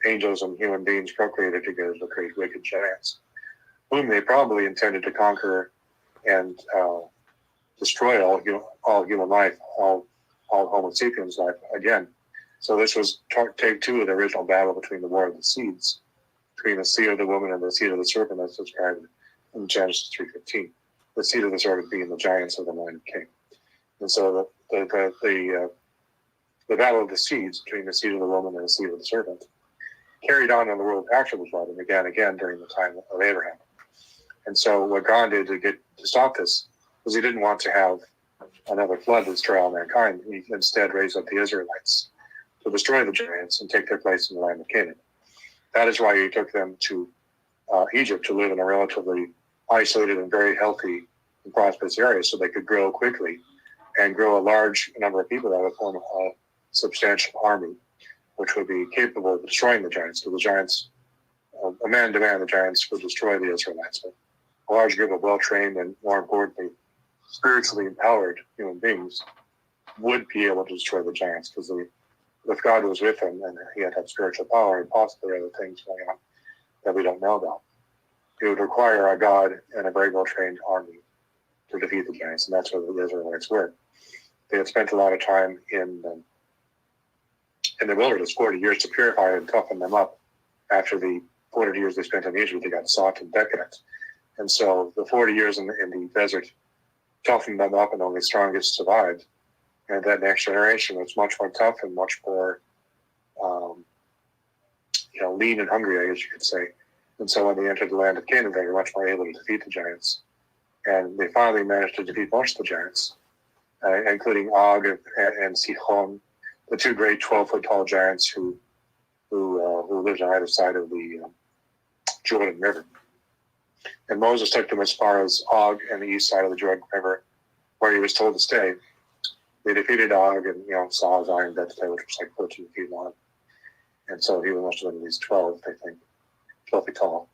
angels and human beings procreated together to create wicked giants, whom they probably intended to conquer and destroy all human life, all Homo sapiens life again. So this was take two of the original battle between the War of the Seeds, between the seed of the woman and the seed of the serpent, that's described in Genesis 3:15. The seed of the serpent being the giants of the line of Cain. And so the battle of the seeds between the seed of the woman and the seed of the serpent carried on in the world after the flood and began again during the time of Abraham. And so what God did to stop this was he didn't want to have another flood to destroy all mankind. He instead raised up the Israelites to destroy the giants and take their place in the land of Canaan. That is why he took them to Egypt to live in a relatively isolated and very healthy and prosperous area so they could grow quickly and grow a large number of people that would form a substantial army, which would be capable of destroying the giants. So the giants, a man-to-man, the giants would destroy the Israelites. But a large group of well-trained and, more importantly, spiritually empowered human beings would be able to destroy the giants because if God was with them and he had that spiritual power and possibly other things going on that we don't know about, it would require a God and a very well-trained army to defeat the giants, and that's what the Israelites were. They had spent a lot of time in the wilderness, 40 years, to purify and toughen them up. After the 40 years they spent in Egypt, they got soft and decadent. And so the 40 years in the desert toughened them up, and only the strongest survived. And that next generation was much more tough and much more, lean and hungry, I guess you could say. And so when they entered the land of Canaan, they were much more able to defeat the giants. And they finally managed to defeat most of the giants, including Og and Sihon, the two great 12-foot tall giants who lived on either side of the Jordan River. And Moses took them as far as Og and the east side of the Jordan River, where he was told to stay. They defeated Og and saw his iron bedstead, which was like 14 feet long. And so he must have been at least 12, I think, 12 feet tall.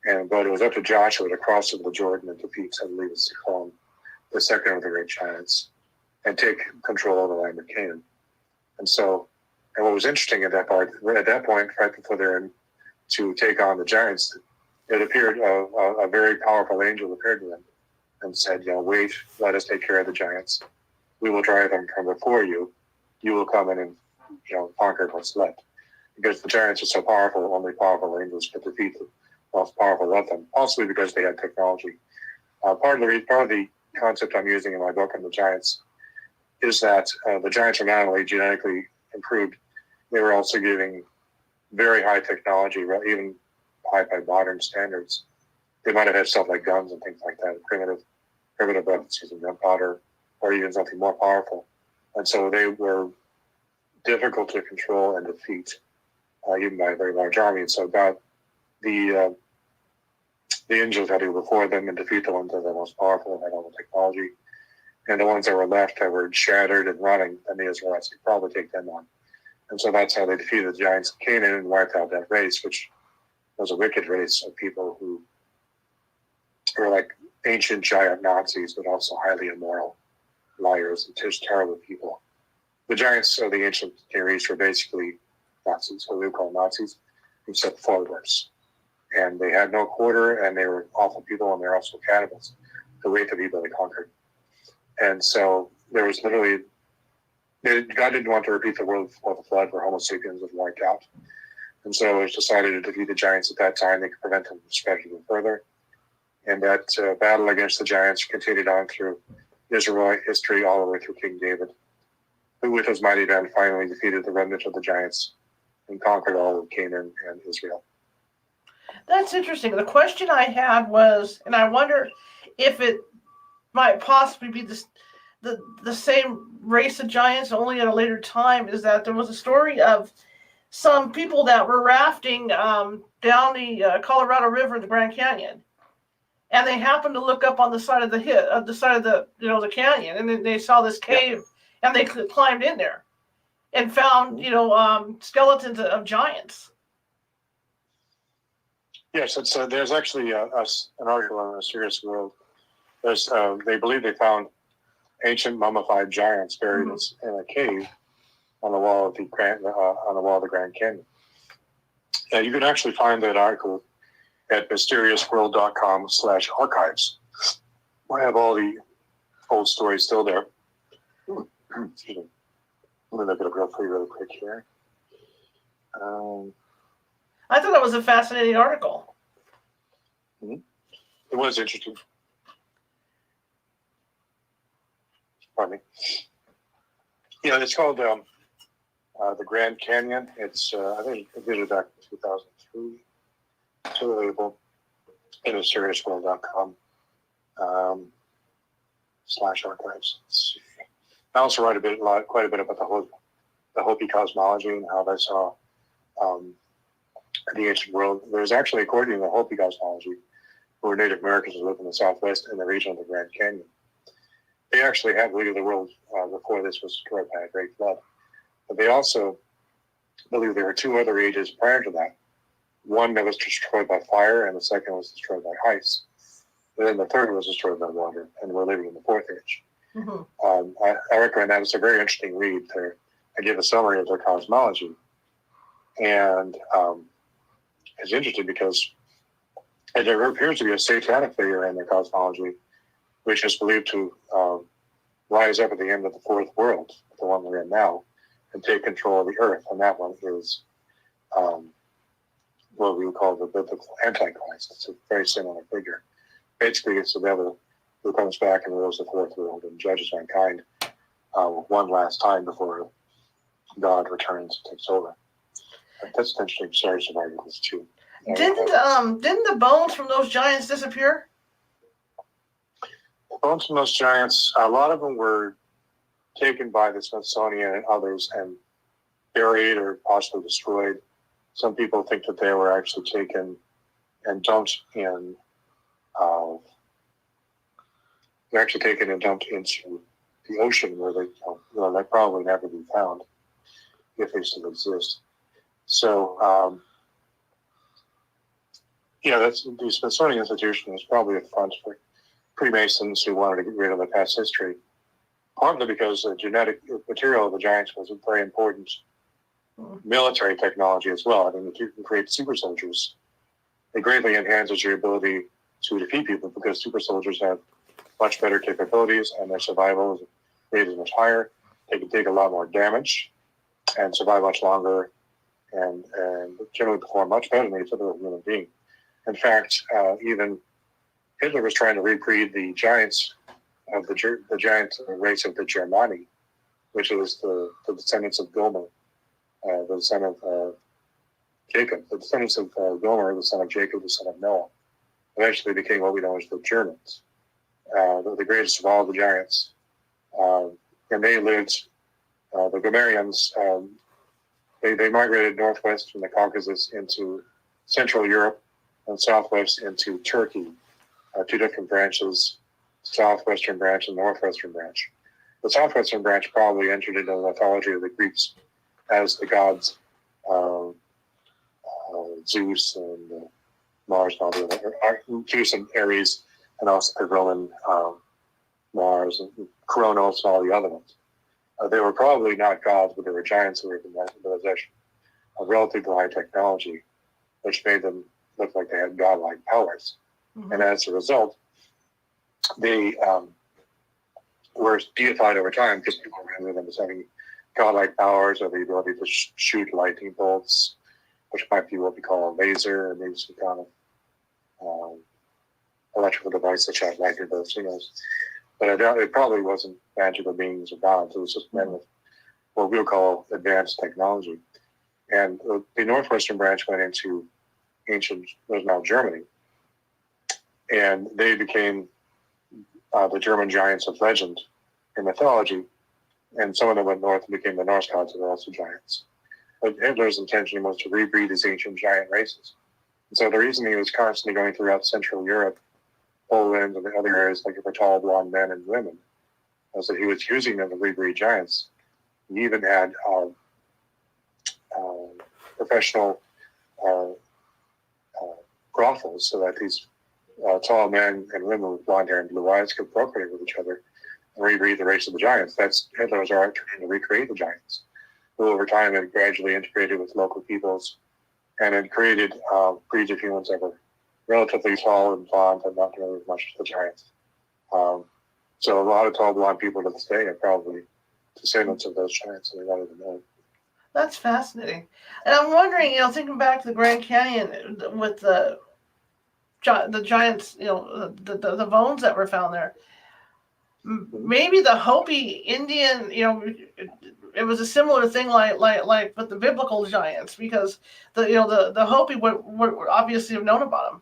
But it was up to Joshua to cross over the Jordan and defeat, I believe, Sihon, the second of the great giants, and take control of the land of Canaan. And what was interesting at that point, right before they're in to take on the giants, it appeared a very powerful angel appeared to them and said, wait, let us take care of the giants. We will drive them from before you. You will come in and conquer what's left. Because the giants are so powerful, only powerful angels could defeat the most powerful of them, possibly because they had technology. Part of the concept I'm using in my book on the giants is that the giants are not only genetically improved, they were also giving very high technology, even high by modern standards. They might have had stuff like guns and things like that, primitive weapons using gunpowder, or even something more powerful. And so they were difficult to control and defeat, even by a very large army. And so God, the angels had to go before them and defeat the ones that were most powerful and had all the technology. And the ones that were left that were shattered and running, then the Israelites could probably take them on. And so that's how they defeated the giants of Canaan and wiped out that race, which was a wicked race of people who were like ancient giant Nazis, but also highly immoral, liars, and just terrible people. The giants of the ancient Near East were basically Nazis, what we would call Nazis, except far worse. And they had no quarter, and they were awful people, and they're also cannibals, the way the people they conquered. And so there was literally, God didn't want to repeat the world of the flood where Homo sapiens was wiped out. And so it was decided to defeat the giants at that time. They could prevent them from spreading even further. And that battle against the giants continued on through Israelite history all the way through King David, who with his mighty band finally defeated the remnant of the giants and conquered all of Canaan and Israel. That's interesting. The question I had was, and I wonder if it might possibly be the same race of giants, only at a later time, is that there was a story of some people that were rafting down the Colorado River in the Grand Canyon, and they happened to look up on the side of the the canyon, and then they saw this cave, and they climbed in there and found skeletons of giants. Yes, there's actually an article on the Serious World. They believe they found ancient mummified giants buried in a cave on the wall of the Grand Canyon. You can actually find that article at mysteriousworld.com/archives. I have all old stories still there. Excuse me. I'm going to look it up real for you really quick here. I thought that was a fascinating article. It was interesting. Pardon me. Yeah, it's called the Grand Canyon. It's I think it did it back in 2003. It's available in SeriousWorld.com /archives. Let's see. I also write quite a bit about the Hopi cosmology and how they saw the ancient world. There's actually, according to the Hopi cosmology, who were Native Americans who lived in the Southwest in the region of the Grand Canyon, they actually had believed the world before this was destroyed by a great flood. But they also believe there were two other ages prior to that. One that was destroyed by fire, and the second was destroyed by ice. And then the third was destroyed by water, and we're living in the fourth age. Mm-hmm. I recommend that. It's a very interesting read. There, I give a summary of their cosmology, and it's interesting because there appears to be a satanic figure in their cosmology, which is believed to rise up at the end of the fourth world, the one we're in now, and take control of the earth. And that one is what we would call the biblical Antichrist. It's a very similar figure. Basically, it's the devil who comes back and rules the fourth world and judges mankind one last time before God returns and takes over. That's an interesting series of articles too. Didn't the bones from those giants disappear? The bones from those giants, a lot of them were taken by the Smithsonian and others and buried or possibly destroyed. Some people think that they were actually taken and dumped in. They're actually taken and dumped into the ocean where they probably never be found if they still exist. So, that's the Smithsonian Institution was probably a front for Freemasons who wanted to get rid of the past history, partly because the genetic material of the giants was a very important military technology as well. I mean, if you can create super soldiers, it greatly enhances your ability to defeat people because super soldiers have much better capabilities and their survival rate is much higher. They can take a lot more damage and survive much longer and generally perform much better than a typical human being. In fact, even Hitler was trying to recreate the giants of the giant race of the Germani, which was the descendants of Gomer, the son of Jacob. The descendants of Gomer, the son of Jacob, the son of Noah, eventually became what we know as the Germans, the greatest of all the giants. And they lived, the Gomerians, they migrated northwest from the Caucasus into Central Europe and southwest into Turkey, two different branches, southwestern branch and northwestern branch. The southwestern branch probably entered into the mythology of the Greeks as the gods Zeus and Mars and all the other, Zeus and Ares, and also the Roman Mars and Kronos and all the other ones. They were probably not gods, but they were giants who were in possession of relatively high technology, which made them look like they had godlike powers. Mm-hmm. And as a result, they were deified over time because people remember them as having godlike powers or the ability to shoot lightning bolts, which might be what we call a laser, or maybe some kind of electrical device that shot lightning bolts, who knows. But I doubt it probably wasn't magical beings or gods. It was just men with what we'll call advanced technology. And the northwestern branch went into ancient, was now Germany. And they became the German giants of legend in mythology. And some of them went north and became the Norse gods, who were also giants. But Hitler's intention was to rebreed these ancient giant races. And so the reason he was constantly going throughout Central Europe, Poland, and the other areas like for tall, blonde men and women, was that he was using them to rebreed giants. He even had professional brothels so that these tall men and women with blonde hair and blue eyes could procreate with each other and rebreed the race of the giants. That's Hitler was already trying to recreate the giants, who over time had gradually integrated with local peoples and had created breeds of humans that were relatively tall and blonde and not nearly as much as the giants. So a lot of tall blonde people to this day are probably descendants of those giants, and they don't even know it. That's fascinating. And I'm wondering, thinking back to the Grand Canyon with the giants, the bones that were found there. Maybe the Hopi Indian, it was a similar thing like with the biblical giants, because the Hopi would obviously have known about them.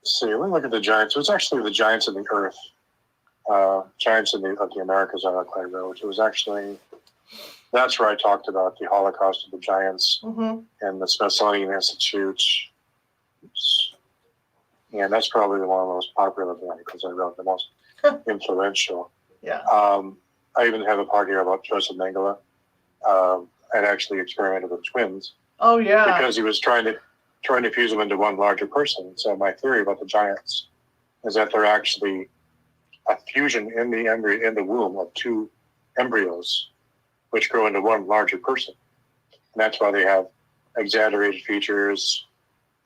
See, when we look at the giants, it was actually the giants of the earth. Giants of the Americas, I quite wrote. It was actually, that's where I talked about the Holocaust of the Giants and the Smithsonian Institute. And that's probably one of the most popular articles I wrote, the most influential. Yeah. I even have a part here about Joseph Mengele. And actually experimented with twins. Oh yeah. Because he was trying to fuse them into one larger person. So my theory about the giants is that they're actually a fusion in the womb of two embryos, which grow into one larger person. And that's why they have exaggerated features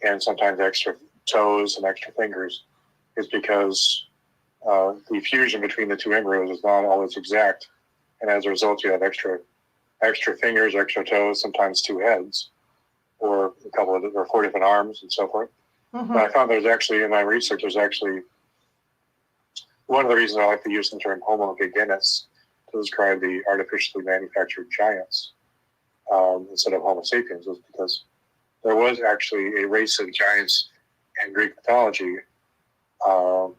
and sometimes extra toes and extra fingers, is because the fusion between the two embryos is not always exact. And as a result, you have extra fingers, extra toes, sometimes two heads, or or 4 different arms and so forth. But I found there's actually, in my research, there's actually one of the reasons I like to use the term Homo gigantes to describe the artificially manufactured giants instead of Homo sapiens, is because there was actually a race of giants in Greek mythology called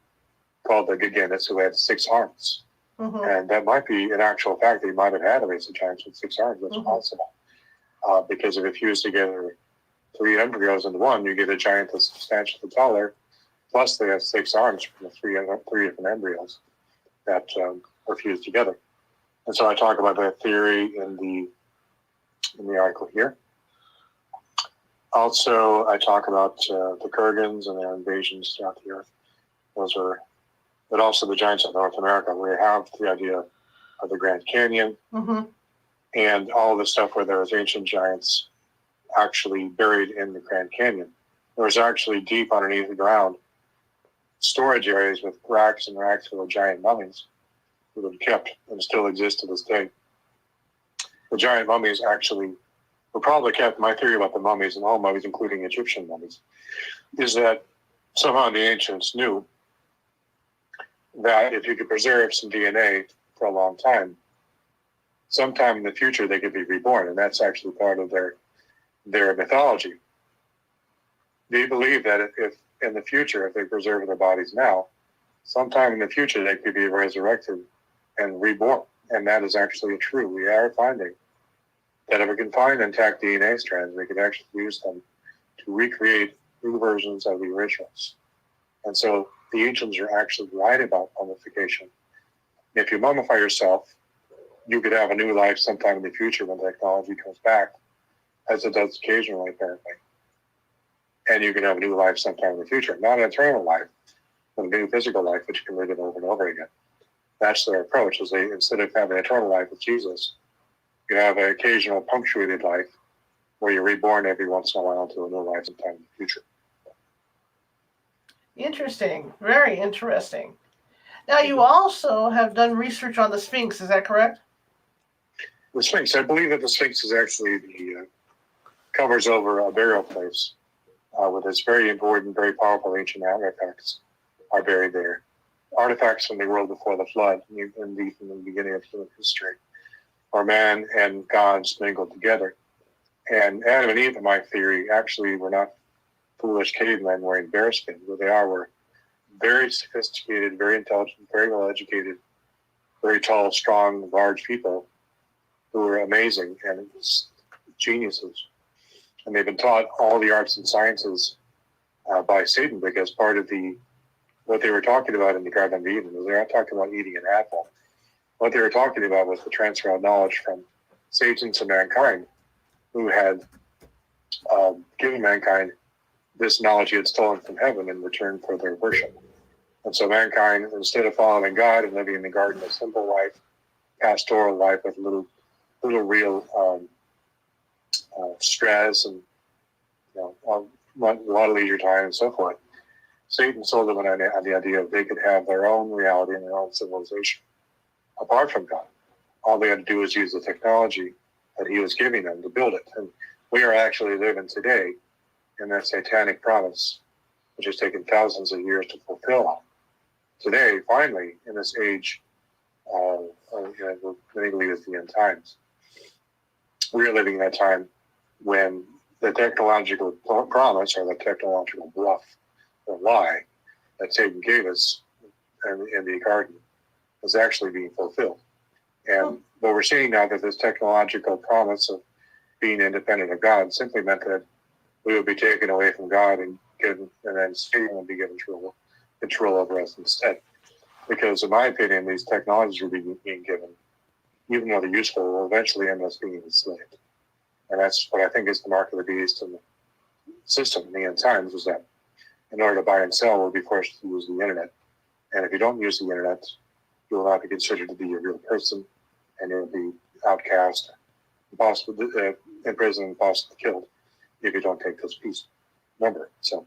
the gigantes, who had 6 arms. And that might be an actual fact. They might have had a race of giants with 6 arms. That's possible. Because if you fuse together 3 embryos into one, you get a giant that's substantially taller. Plus, they have 6 arms from the 3 different embryos that are fused together. And so I talk about that theory in the article here. Also, I talk about the Kurgans and their invasions throughout the earth. But also the giants of North America. We have the idea of the Grand Canyon and all the stuff where there was ancient giants actually buried in the Grand Canyon. There was actually deep underneath the ground storage areas with racks and racks full of giant mummies that were kept and still exist to this day. The giant mummies actually were probably kept. My theory about the mummies, and all mummies, including Egyptian mummies, is that somehow the ancients knew that if you could preserve some DNA for a long time, sometime in the future they could be reborn, and that's actually part of their mythology. They believe that if in the future, if they preserve their bodies now, sometime in the future they could be resurrected and reborn, and that is actually true. We are finding that if we can find intact DNA strands, we can actually use them to recreate new versions of the originals. And so the ancients are actually right about mummification. If you mummify yourself, you could have a new life sometime in the future when technology comes back, as it does occasionally, apparently. And you can have a new life sometime in the future. Not an eternal life, but a new physical life, which you can live it over and over again. That's their approach, is they, instead of having an eternal life with Jesus, you have an occasional punctuated life where you're reborn every once in a while to a new life sometime in the future. Interesting. Very interesting. Now, you also have done research on the Sphinx, is that correct? The Sphinx, I believe that the Sphinx is actually covers over a burial place with its very important, very powerful ancient artifacts are buried there. Artifacts from the world before the flood, indeed from the beginning of human history, where man and gods mingled together. And Adam and Eve, in my theory, actually were not foolish cavemen wearing bearskin. What they were very sophisticated, very intelligent, very well educated, very tall, strong, large people who were amazing and geniuses. And they've been taught all the arts and sciences by Satan, because part of what they were talking about in the Garden of Eden was they're not talking about eating an apple. What they were talking about was the transfer of knowledge from Satan to mankind, who had given mankind this knowledge he had stolen from heaven in return for their worship. And so mankind, instead of following God and living in the garden, a simple life, pastoral life with little real stress and a lot of leisure time and so forth, Satan sold them on the idea that they could have their own reality and their own civilization apart from God. All they had to do was use the technology that he was giving them to build it. And we are actually living today in that satanic promise, which has taken thousands of years to fulfill. Today, finally, in this age, many believe it's the end times, we are living in a time when the technological promise or the technological bluff or lie that Satan gave us in the garden is actually being fulfilled. And what we're seeing now that this technological promise of being independent of God simply meant that we would be taken away from God and then Satan would be given control over us instead. Because in my opinion, these technologies are being given, even though they're useful, will eventually end us being enslaved. And that's what I think is the mark of the beast in the system in the end times, is that in order to buy and sell, we'll be forced to use the internet. And if you don't use the internet, you will not be considered to be a real person, and you'll be outcast, possibly imprisoned, possibly killed if you don't take this piece. Remember, so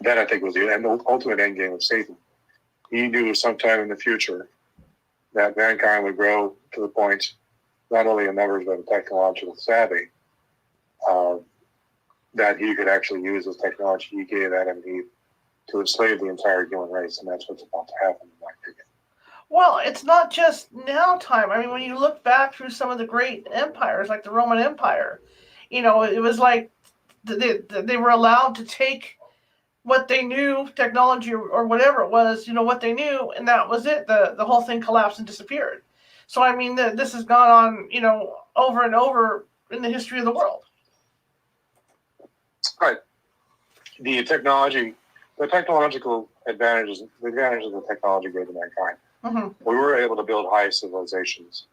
that I think was the ultimate end game of Satan. He knew sometime in the future that mankind would grow to the point, not only in numbers but in technological savvy, that he could actually use this technology he gave Adam and Eve to enslave the entire human race, and that's what's about to happen in my opinion. Well, it's not just now time. I mean, when you look back through some of the great empires, like the Roman Empire, it was like they were allowed to take what they knew, technology or whatever it was, what they knew, and that was it. The whole thing collapsed and disappeared. So, I mean, this has gone on, over and over in the history of the world. Right. The technological advantages of the technology gave to mankind. Mm-hmm. We were able to build high civilizations.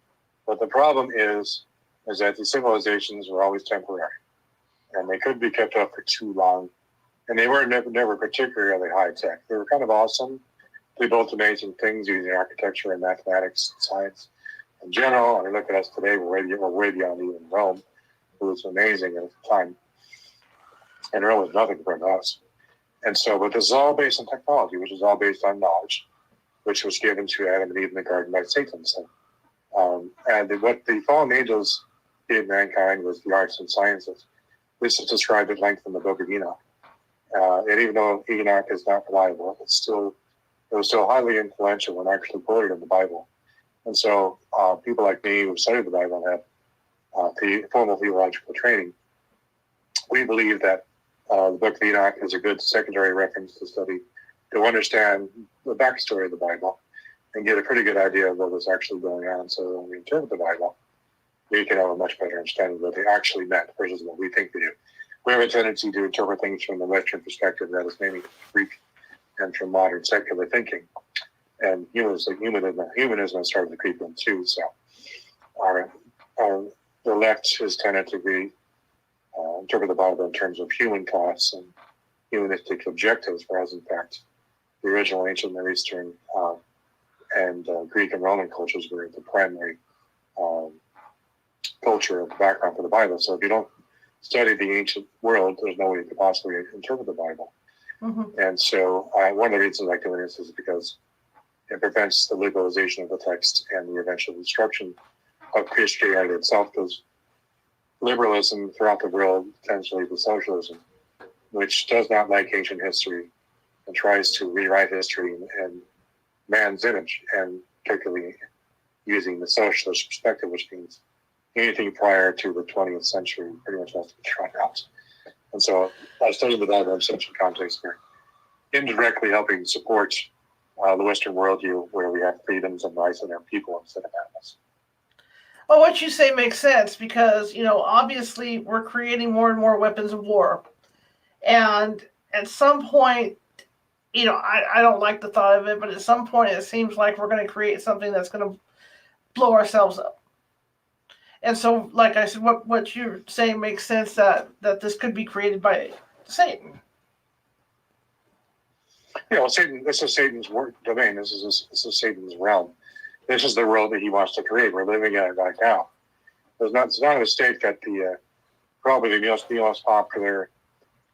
But the problem is that the civilizations were always temporary. And they couldn't be kept up for too long. And they were never particularly high tech. They were kind of awesome. They built amazing things using architecture and mathematics and science in general. I mean, look at us today. We're way beyond even Rome, who was amazing at the time. And Rome was nothing compared to us. And so, but this is all based on technology, which is all based on knowledge, which was given to Adam and Eve in the garden by Satan. So, and what the fallen angels gave mankind was the arts and sciences. This is described at length in the book of Enoch. And even though Enoch is not reliable, it was still highly influential and actually quoted in the Bible. And so people like me who studied the Bible and have formal theological training, we believe that the book of Enoch is a good secondary reference to study to understand the backstory of the Bible and get a pretty good idea of what was actually going on. So when we interpret the Bible, we can have a much better understanding of what they actually meant versus what we think they do. We have a tendency to interpret things from the Western perspective, that is mainly Greek and from modern secular thinking. And humanism has started to creep in too. So the left has tended to interpret the Bible in terms of human thoughts and humanistic objectives, whereas in fact the original ancient Near Eastern and Greek and Roman cultures were the primary culture of the background for the Bible. So if you don't study the ancient world, there's no way you could possibly interpret the Bible. Mm-hmm. And so one of the reasons I like doing this is because it prevents the legalization of the text and the eventual destruction of Christianity itself, because liberalism throughout the world tends to lead to socialism, which does not like ancient history and tries to rewrite history in man's image, and particularly using the socialist perspective, which means anything prior to the 20th century pretty much has to be thrown out. And so I studied the Bible in such a context here, indirectly helping support the Western worldview where we have freedoms and rights in our people instead of animals. Well, what you say makes sense because, obviously we're creating more and more weapons of war. And at some point, I don't like the thought of it, but at some point it seems like we're going to create something that's going to blow ourselves up. And so, like I said, what you're saying makes sense that this could be created by Satan. Satan. This is Satan's domain. This is Satan's realm. This is the world that he wants to create. We're living in it right now. It's not a mistake that probably the most popular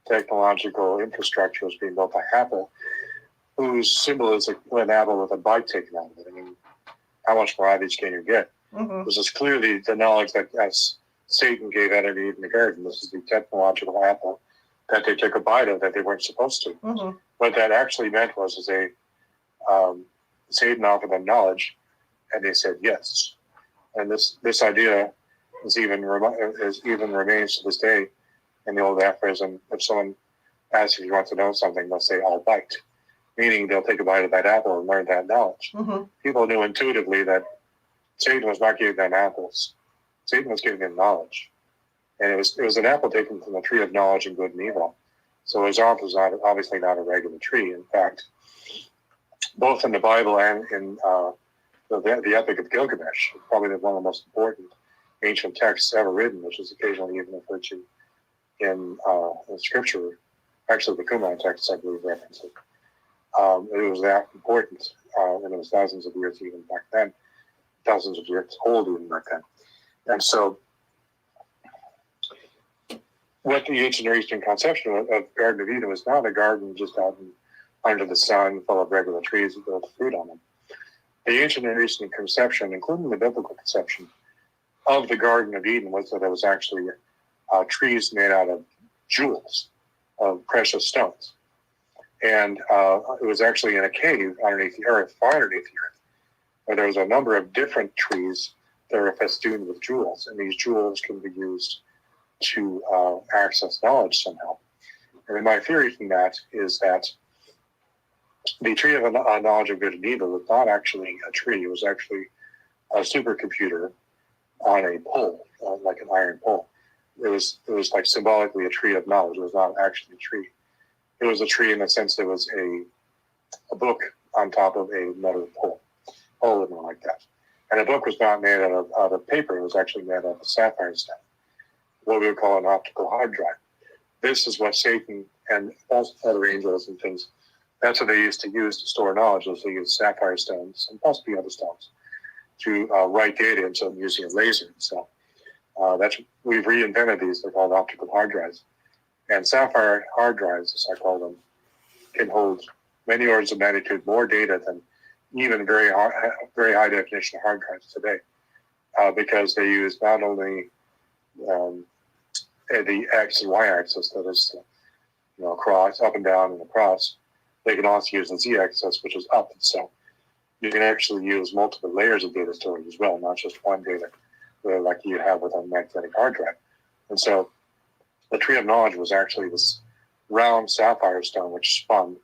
technological infrastructure was being built by Apple, whose symbol is an apple with a bite taken out of it. I mean, how much more obvious can you get? Mm-hmm. This is clearly the knowledge that as Satan gave Adam and Eve in the garden. This is the technological apple that they took a bite of that they weren't supposed to. Mm-hmm. What that actually meant was Satan offered them knowledge, and they said yes. And this idea is even remains to this day in the old aphorism. If someone asks if you want to know something, they'll say, "I'll bite," meaning they'll take a bite of that apple and learn that knowledge. Mm-hmm. People knew intuitively that Satan was not giving them apples. Satan was giving them knowledge. And it was an apple taken from the tree of knowledge and good and evil. So his apple was obviously not a regular tree. In fact, both in the Bible and in the Epic of Gilgamesh, probably one of the most important ancient texts ever written, which is occasionally even referred to in Scripture. Actually, the Qumran texts, I believe, reference it. It was that important, and it was thousands of years even back then, thousands of years old even back then. And so, what the ancient Near Eastern conception of Garden of Eden was not a garden just out under the sun, full of regular trees with little fruit on them. The ancient Near Eastern conception, including the biblical conception of the Garden of Eden, was that it was actually trees made out of jewels, of precious stones. And it was actually in a cave underneath the earth, far underneath the earth, where there was a number of different trees that were festooned with jewels. And these jewels can be used to access knowledge somehow. And my theory from that is that the tree of knowledge of good and evil was not actually a tree. It was actually a supercomputer on a pole, like an iron pole. It was like symbolically a tree of knowledge. It was not actually a tree. It was a tree in the sense that it was a book on top of a metal pole, or like that. And the book was not made out of paper. It was actually made out of sapphire stone, what we would call an optical hard drive. This is what Satan and false other angels and things, that's what they used to use to store knowledge. Was they used sapphire stones and possibly other stones to write data into them using a laser. So we've reinvented these. They're called optical hard drives. And sapphire hard drives, as I call them, can hold many orders of magnitude more data than even very high definition hard drives today, because they use not only the X and Y axis, that is, across, up and down, and across. They can also use the Z axis, which is up. So you can actually use multiple layers of data storage as well, not just one data, like you have with a magnetic hard drive. And so the tree of knowledge was actually this round sapphire stone which spun,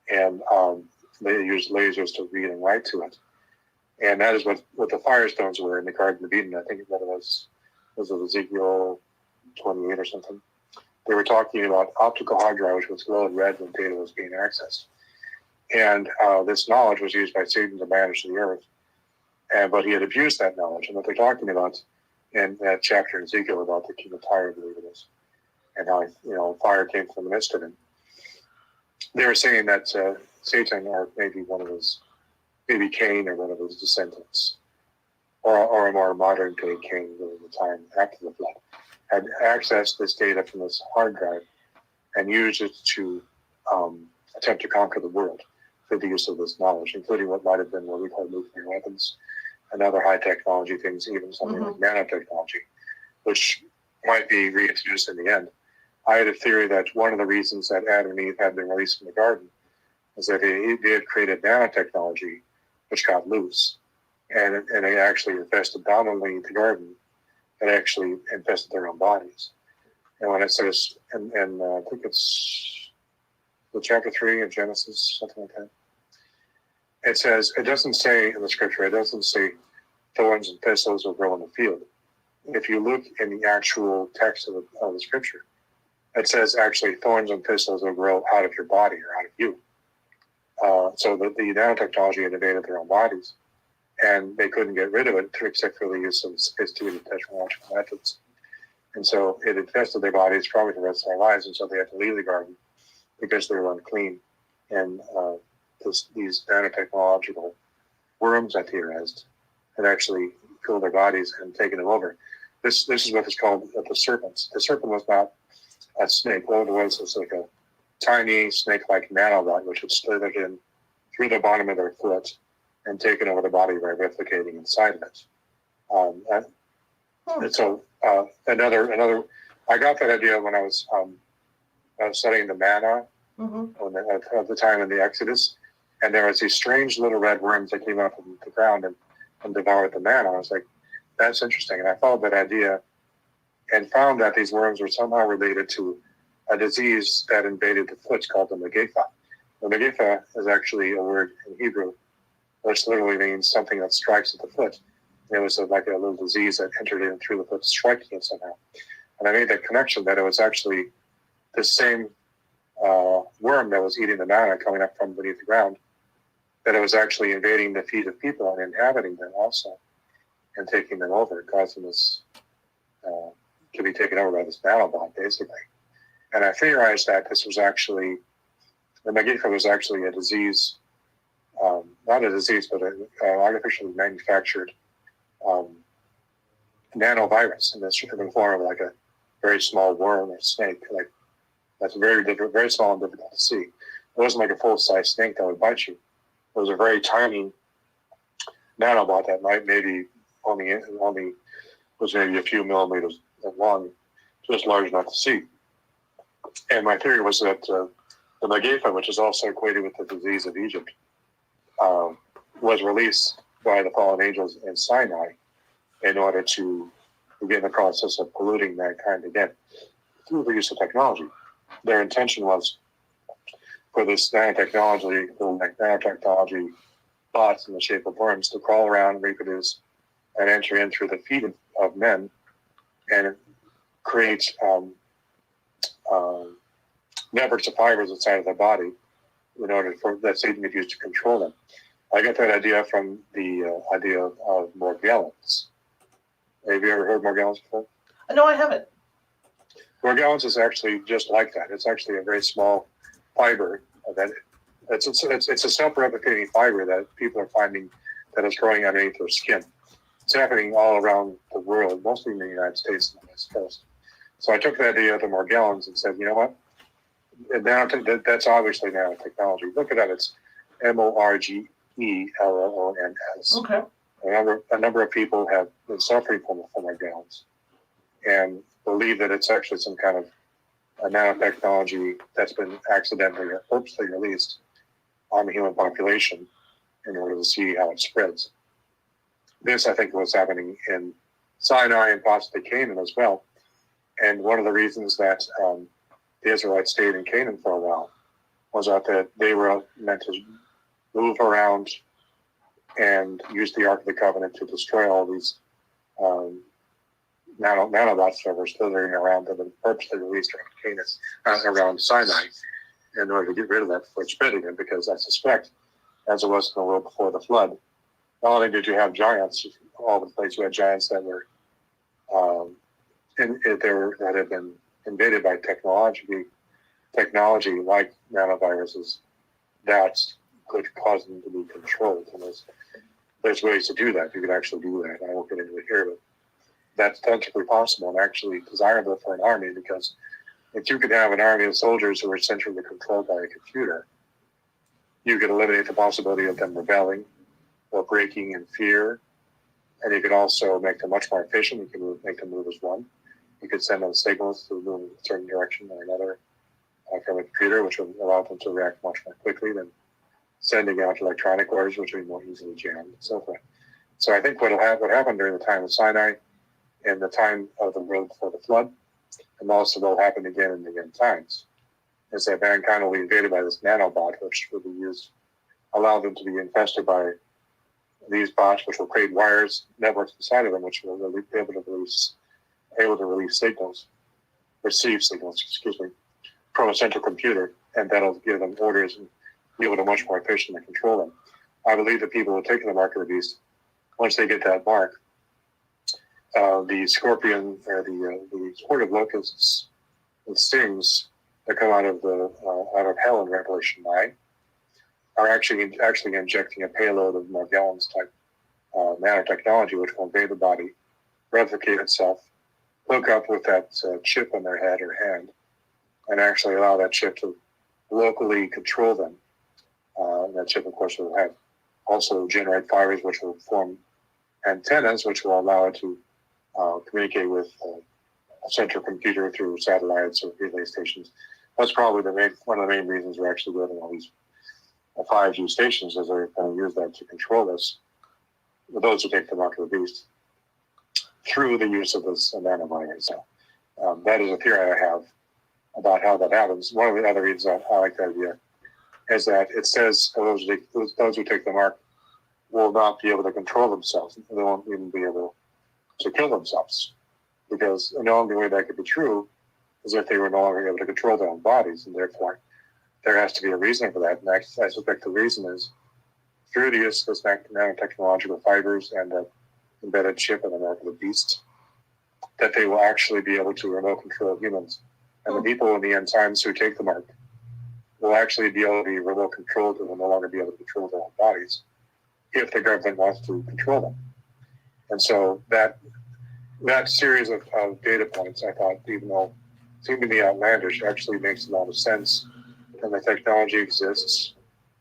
and they used lasers to read and write to it. And that is what the firestones were in the Garden of Eden. I think that was it Ezekiel 28 or something. They were talking about optical hard drive, which was glowed red when data was being accessed. And this knowledge was used by Satan to manage the earth. But he had abused that knowledge. And what they're talking about in that chapter in Ezekiel about the king of Tyre, I believe it is, and how fire came from the midst of him. They were saying that Satan, or maybe maybe Cain or one of his descendants, or a more modern day Cain during the time after the flood, had accessed this data from this hard drive and used it to attempt to conquer the world through the use of this knowledge, including what might have been what we call nuclear weapons and other high technology things, even something like nanotechnology, which might be reintroduced in the end. I had a theory that one of the reasons that Adam and Eve had been released from the garden is that they had created nanotechnology, which got loose, and they actually infested not only the garden, it actually infested their own bodies. And when it says, and I think it's the chapter 3 of Genesis, something like that, it says, it doesn't say in the scripture, it doesn't say thorns and thistles will grow in the field. If you look in the actual text of the scripture, it says actually thorns and thistles will grow out of your body or out of you. So the nanotechnology had invaded their own bodies, and they couldn't get rid of it except for the use of sophisticated technological methods. And so it infested their bodies probably the rest of their lives, and so they had to leave the garden because they were unclean. And these nanotechnological worms that they raised had actually killed their bodies and taken them over. This is what is called the serpents. The serpent was not a snake. What it was like a tiny snake-like nanobot, which had slithered in through the bottom of their foot and taken over the body by replicating inside of it. And so another, I got that idea when I was studying the manna at the time in the Exodus, and there was these strange little red worms that came up from the ground and devoured the manna. I was like, that's interesting. And I followed that idea and found that these worms were somehow related to a disease that invaded the foot called the Megafa. The Megafa is actually a word in Hebrew, which literally means something that strikes at the foot. It was like a little disease that entered in through the foot, striking it somehow. And I made that connection that it was actually the same worm that was eating the manna coming up from beneath the ground, that it was actually invading the feet of people and inhabiting them also and taking them over, causing this to be taken over by this nanobot, basically. And I theorized that this was actually, the Megafa was actually a disease, not a disease, but an artificially manufactured nanovirus in the form of like a very small worm or snake. Like that's very different, very small and difficult to see. It wasn't like a full-size snake that would bite you. It was a very tiny nanobot that might maybe only was maybe a few millimeters long, just large enough to see. And my theory was that the Megafa, which is also equated with the disease of Egypt, was released by the fallen angels in Sinai in order to begin the process of polluting mankind again through the use of technology. Their intention was for this nanotechnology bots in the shape of worms to crawl around, reproduce, and enter in through the feet of men and create networks of fibers inside of the body in order for that Satan could use to control them. I got that idea from the idea of Morgellons. Have you ever heard Morgellons before? No, I haven't. Morgellons is actually just like that. It's actually a very small fiber that it's a self-replicating fiber that people are finding that is growing underneath their skin. It's happening all around the world, mostly in the United States and the West Coast. So I took the idea of the Morgellons and said, you know what? That's obviously nanotechnology. Look it up. It's Morgellons. Okay. A number of people have been suffering from Morgellons and believe that it's actually some kind of a nanotechnology that's been accidentally or purposely released on the human population in order to see how it spreads. This, I think, was happening in Sinai and possibly Canaan as well. And one of the reasons that the Israelites stayed in Canaan for a while was that they were meant to move around and use the Ark of the Covenant to destroy all these nanobots that were slithering around that had purposely released around Canaan, around Sinai, in order to get rid of that before spreading it, because I suspect, as it was in the world before the flood, not only did you have giants all over the place, you had giants that were that had been invaded by technology like nanoviruses that could cause them to be controlled. And there's ways to do that. You could actually do that. I won't get into it here, but that's technically possible and actually desirable for an army, because if you could have an army of soldiers who are centrally controlled by a computer, you could eliminate the possibility of them rebelling or breaking in fear, and you could also make them much more efficient. You can make them move as one. You could send them signals to move in a certain direction or another from a computer, which would allow them to react much more quickly than sending out electronic orders, which would be more easily jammed and so forth. So I think what happened during the time of Sinai and the time of the world before the flood, and also what will happen again in the end times, is that mankind will be invaded by this nanobot, which will be used, allow them to be infested by these bots, which will create wires, networks inside of them, which will be able to release signals, receive signals, from a central computer, and that'll give them orders and be able to much more efficiently control them. I believe that people will take the mark of the beast once they get that mark. The scorpion or the horde of locusts and stings that come out of hell in Revelation 9 are actually injecting a payload of Morgellons type nanotechnology, which will invade the body, replicate itself, hook up with that chip on their head or hand, and actually allow that chip to locally control them. That chip, of course, will have also generate fibers which will form antennas, which will allow it to communicate with a central computer through satellites or relay stations. That's probably one of the main reasons we're actually building all these 5G stations, is they're going to use that to control this, those who take the mark of the beast, through the use of this nanovirus. So that is a theory I have about how that happens. One of the other reasons I like that idea is that it says those who take the mark will not be able to control themselves. They won't even be able to kill themselves. Because the only way that could be true is if they were no longer able to control their own bodies, and therefore there has to be a reason for that. And I suspect the reason is through the use of this nanotechnological fibers and the embedded chip in the mark of the beast, that they will actually be able to remote control humans. And the people in the end times who take the mark will actually be able to be remote controlled and will no longer be able to control their own bodies if the government wants to control them. And so that series of data points, I thought, even though it seemed to be outlandish, actually makes a lot of sense. And the technology exists,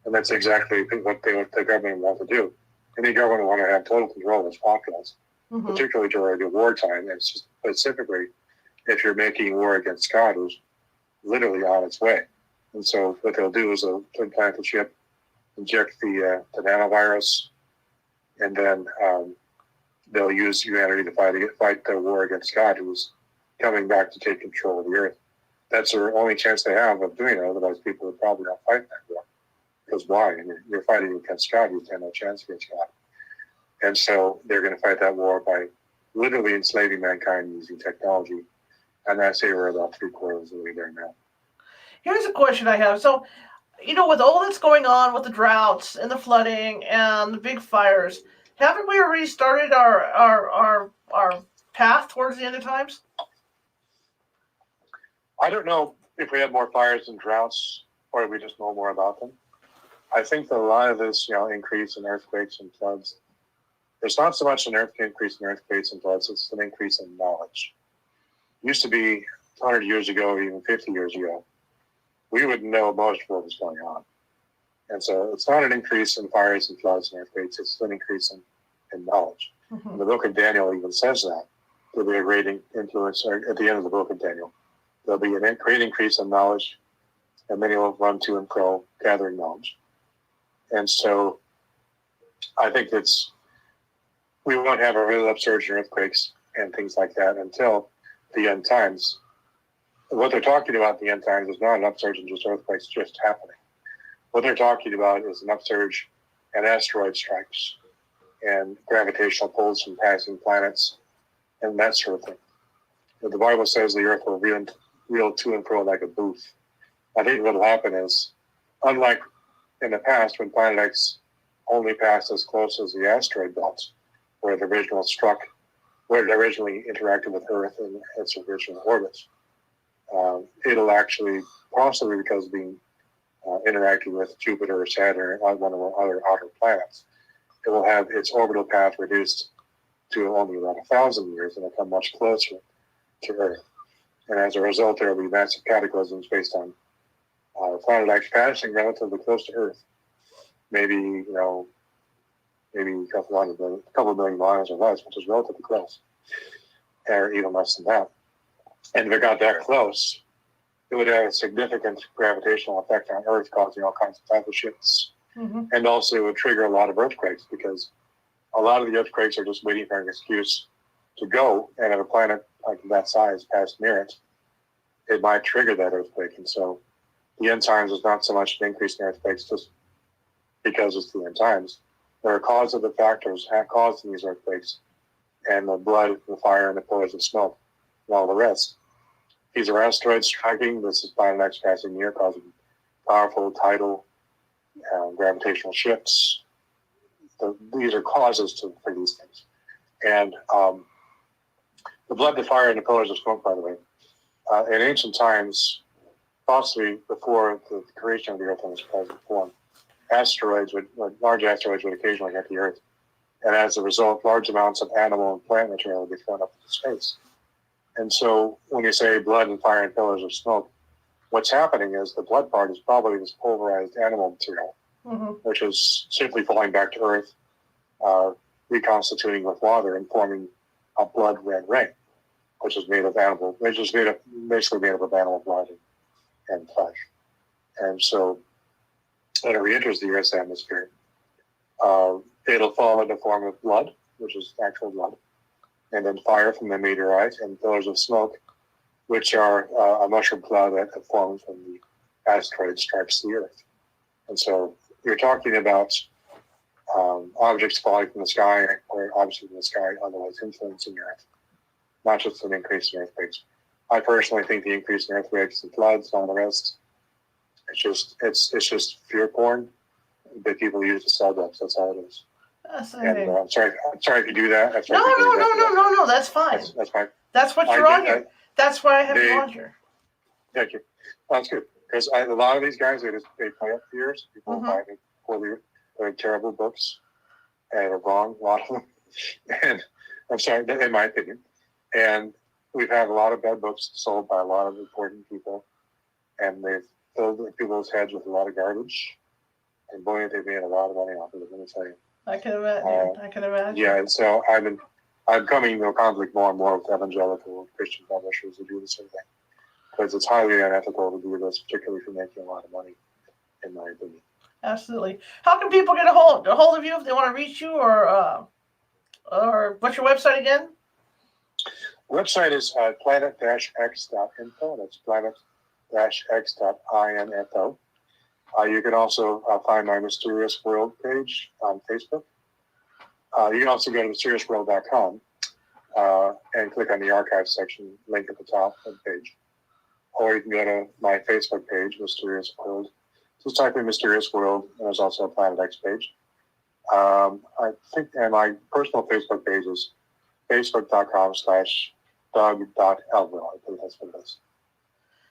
and that's exactly what the government wants to do. Any government want to have total control of its populace, particularly during the wartime. It's just specifically if you're making war against God, who's literally on its way. And so what they'll do is they'll implant the chip, inject the nanovirus, and then they'll use humanity to fight the war against God, who's coming back to take control of the earth. That's their only chance they have of doing it. Otherwise, people would probably not fight that war. Because why? You're fighting against God. You stand no chance against God. And so they're going to fight that war by literally enslaving mankind using technology. And I say we're about 3/4 of the way there now. Here's a question I have. So, with all that's going on with the droughts and the flooding and the big fires, haven't we already started our path towards the end of times? I don't know if we have more fires and droughts, or if we just know more about them. I think that a lot of this, increase in earthquakes and floods, it's not so much an increase in earthquakes and floods, it's an increase in knowledge. It used to be 100 years ago, or even 50 years ago, we would know most of what was going on. And so it's not an increase in fires and floods and earthquakes, it's an increase in knowledge. And the book of Daniel even says that. There'll be a great influence at the end of the book of Daniel. There'll be a great increase in knowledge, and many will run to and fro gathering knowledge. And so I think we won't have a real upsurge in earthquakes and things like that until the end times. What they're talking about in the end times is not an upsurge in just earthquakes just happening. What they're talking about is an upsurge in asteroid strikes and gravitational pulls from passing planets and that sort of thing. But the Bible says the earth will reel to and fro like a booth. I think what will happen is, unlike in the past when Planet X only passed as close as the asteroid belt, where it originally interacted with Earth in its original orbit, it'll actually, possibly because of being interacting with Jupiter or Saturn or one of our other outer planets, it will have its orbital path reduced to only about 1,000 years and it'll come much closer to Earth. And as a result, there will be massive cataclysms based on Planet X passing relatively close to Earth. Maybe a couple million miles or less, which is relatively close, or even less than that. And if it got that close, it would have a significant gravitational effect on Earth, causing all kinds of tidal shifts. And also it would trigger a lot of earthquakes, because a lot of the earthquakes are just waiting for an excuse to go, and if a planet like that size passed near it, it might trigger that earthquake. And so the end times is not so much an increase in earthquakes just because it's the end times. There are causative factors causing these earthquakes, and the blood, the fire, and the pillars of smoke, and all the rest. These are asteroids striking. This is Planet X passing near, causing powerful tidal gravitational shifts. These are causes for these things. And the blood, the fire, and the pillars of smoke, by the way, in ancient times, possibly before the creation of the Earth in its present form, large asteroids would occasionally hit the Earth. And as a result, large amounts of animal and plant material would be thrown up into space. And so when you say blood and fire and pillars of smoke, What's happening is the blood part is probably this pulverized animal material, which is simply falling back to Earth, reconstituting with water and forming a blood red ring, which is made of basically made up of animal blood and flesh. And so when it re-enters the Earth's atmosphere, it'll fall in the form of blood, which is actual blood, and then fire from the meteorite and pillars of smoke, which are a mushroom cloud that forms when the asteroid strikes the Earth. And so you're talking about objects falling from the sky, or obviously from the sky, otherwise influencing Earth, not just an increase in earthquakes. I personally think the increase in earthquakes and floods and all the rest, it's just fear porn that people use to sell books. That's all it is. And I'm sorry if you do that. No. That's fine. That's fine. That's what you're on here. That's why I have you on here. Thank you. That's good, because a lot of these guys they play up fears. People buy they're terrible books and are wrong, a lot of them. And I'm sorry, in my opinion. And we've had a lot of bad books sold by a lot of important people, and they've filled people's heads with a lot of garbage. And boy, they've made a lot of money off of it. Let me tell you. I can imagine. Yeah, and so I'm coming into conflict more and more with evangelical Christian publishers who do the same thing, because it's highly unethical to do this, particularly for making a lot of money, in my opinion. Absolutely. How can people get a hold of you if they want to reach you, or what's your website again? Website is planet-x.info. That's planet-x.info. You can also find my Mysterious World page on Facebook. You can also go to mysteriousworld.com and click on the archive section, link at the top of the page. Or you can go to my Facebook page, Mysterious World. Just type in Mysterious World, and there's also a Planet X page. I think, and my personal Facebook page is facebook.com/Doug.Elwell. I think that's what it is.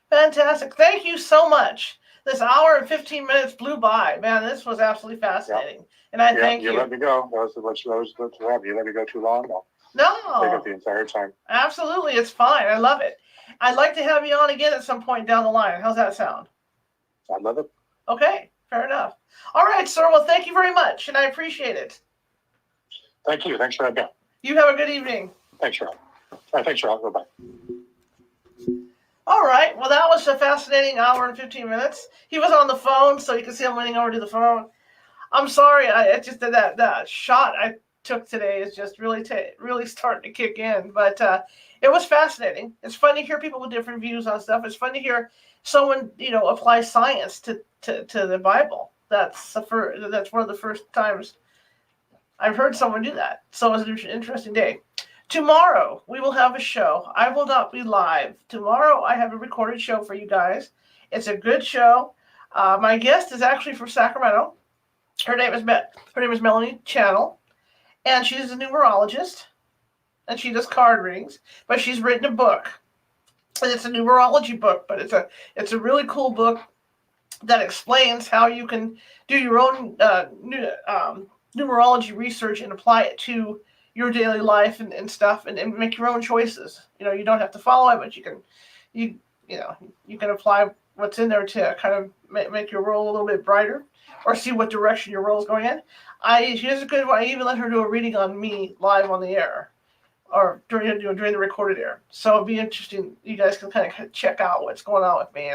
Fantastic. Thank you so much. This hour and 15 minutes blew by. Man, this was absolutely fascinating. Yep. And I thank you. You let me go. That was what you let me go too long. No. Take up the entire time. Absolutely. It's fine. I love it. I'd like to have you on again at some point down the line. How's that sound? I love it. Okay. Fair enough. All right, sir. Well, thank you very much, and I appreciate it. Thank you. Thanks for having me. You have a good evening. Thanks, Rob. Thanks, Rob. Bye-bye. All right. Well, that was a fascinating hour and 15 minutes. He was on the phone, so you can see him leaning over to the phone. I'm sorry. I just did that shot I took today is just really starting to kick in. But it was fascinating. It's fun to hear people with different views on stuff. It's fun to hear someone, apply science to the Bible. That's one of the first times I've heard someone do that. So it was an interesting day. Tomorrow, we will have a show. I will not be live. Tomorrow, I have a recorded show for you guys. It's a good show. My guest is actually from Sacramento. Her name is Melanie Channel, and she's a numerologist, and she does card readings. But she's written a book, and it's a numerology book. But it's a really cool book that explains how you can do your own numerology research and apply it to your daily life and stuff, and make your own choices. You don't have to follow it, but you can apply what's in there to kind of make your world a little bit brighter, or see what direction your world is going in. She's a good one. I even let her do a reading on me live on the air, or during the recorded air. So it'd be interesting. You guys can kind of check out what's going on with me.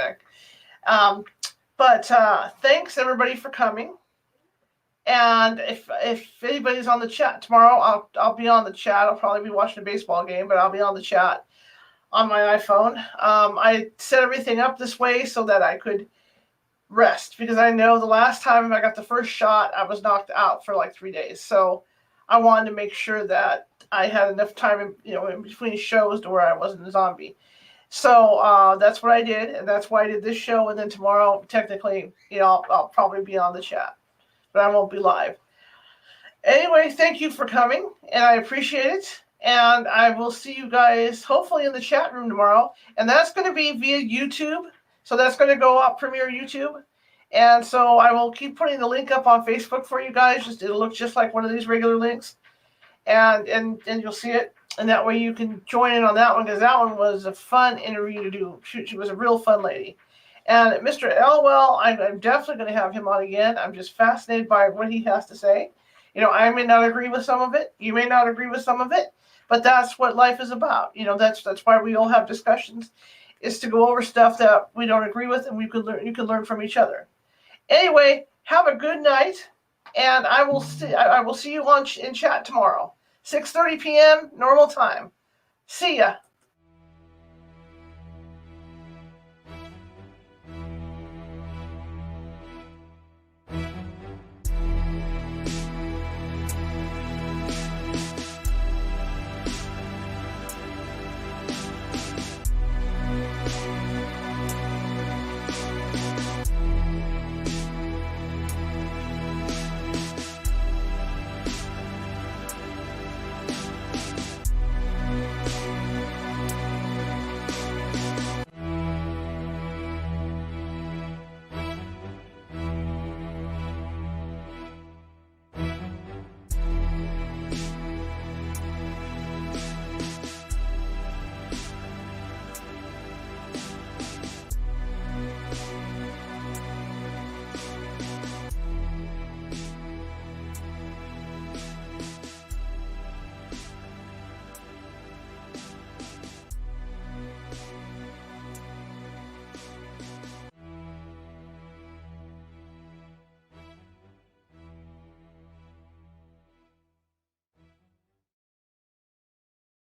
But thanks everybody for coming. And if anybody's on the chat tomorrow, I'll be on the chat. I'll probably be watching a baseball game, but I'll be on the chat on my iPhone. I set everything up this way so that I could rest, because I know the last time I got the first shot, I was knocked out for like 3 days. So I wanted to make sure that I had enough time, in between shows to where I wasn't a zombie. So that's what I did, and that's why I did this show. And then tomorrow, technically, I'll probably be on the chat, but I won't be live. Anyway, thank you for coming, and I appreciate it. And I will see you guys hopefully in the chat room tomorrow. And that's going to be via YouTube. So that's going to go up Premiere YouTube. And so I will keep putting the link up on Facebook for you guys. It'll look just like one of these regular links. And you'll see it. And that way you can join in on that one, because that one was a fun interview to do. She was a real fun lady. And Mr. Elwell, I'm definitely going to have him on again. I'm just fascinated by what he has to say. I may not agree with some of it. You may not agree with some of it, but that's what life is about. That's why we all have discussions, is to go over stuff that we don't agree with, and you can learn from each other. Anyway, have a good night, and I will see you in chat tomorrow, 6:30 p.m. normal time. See ya.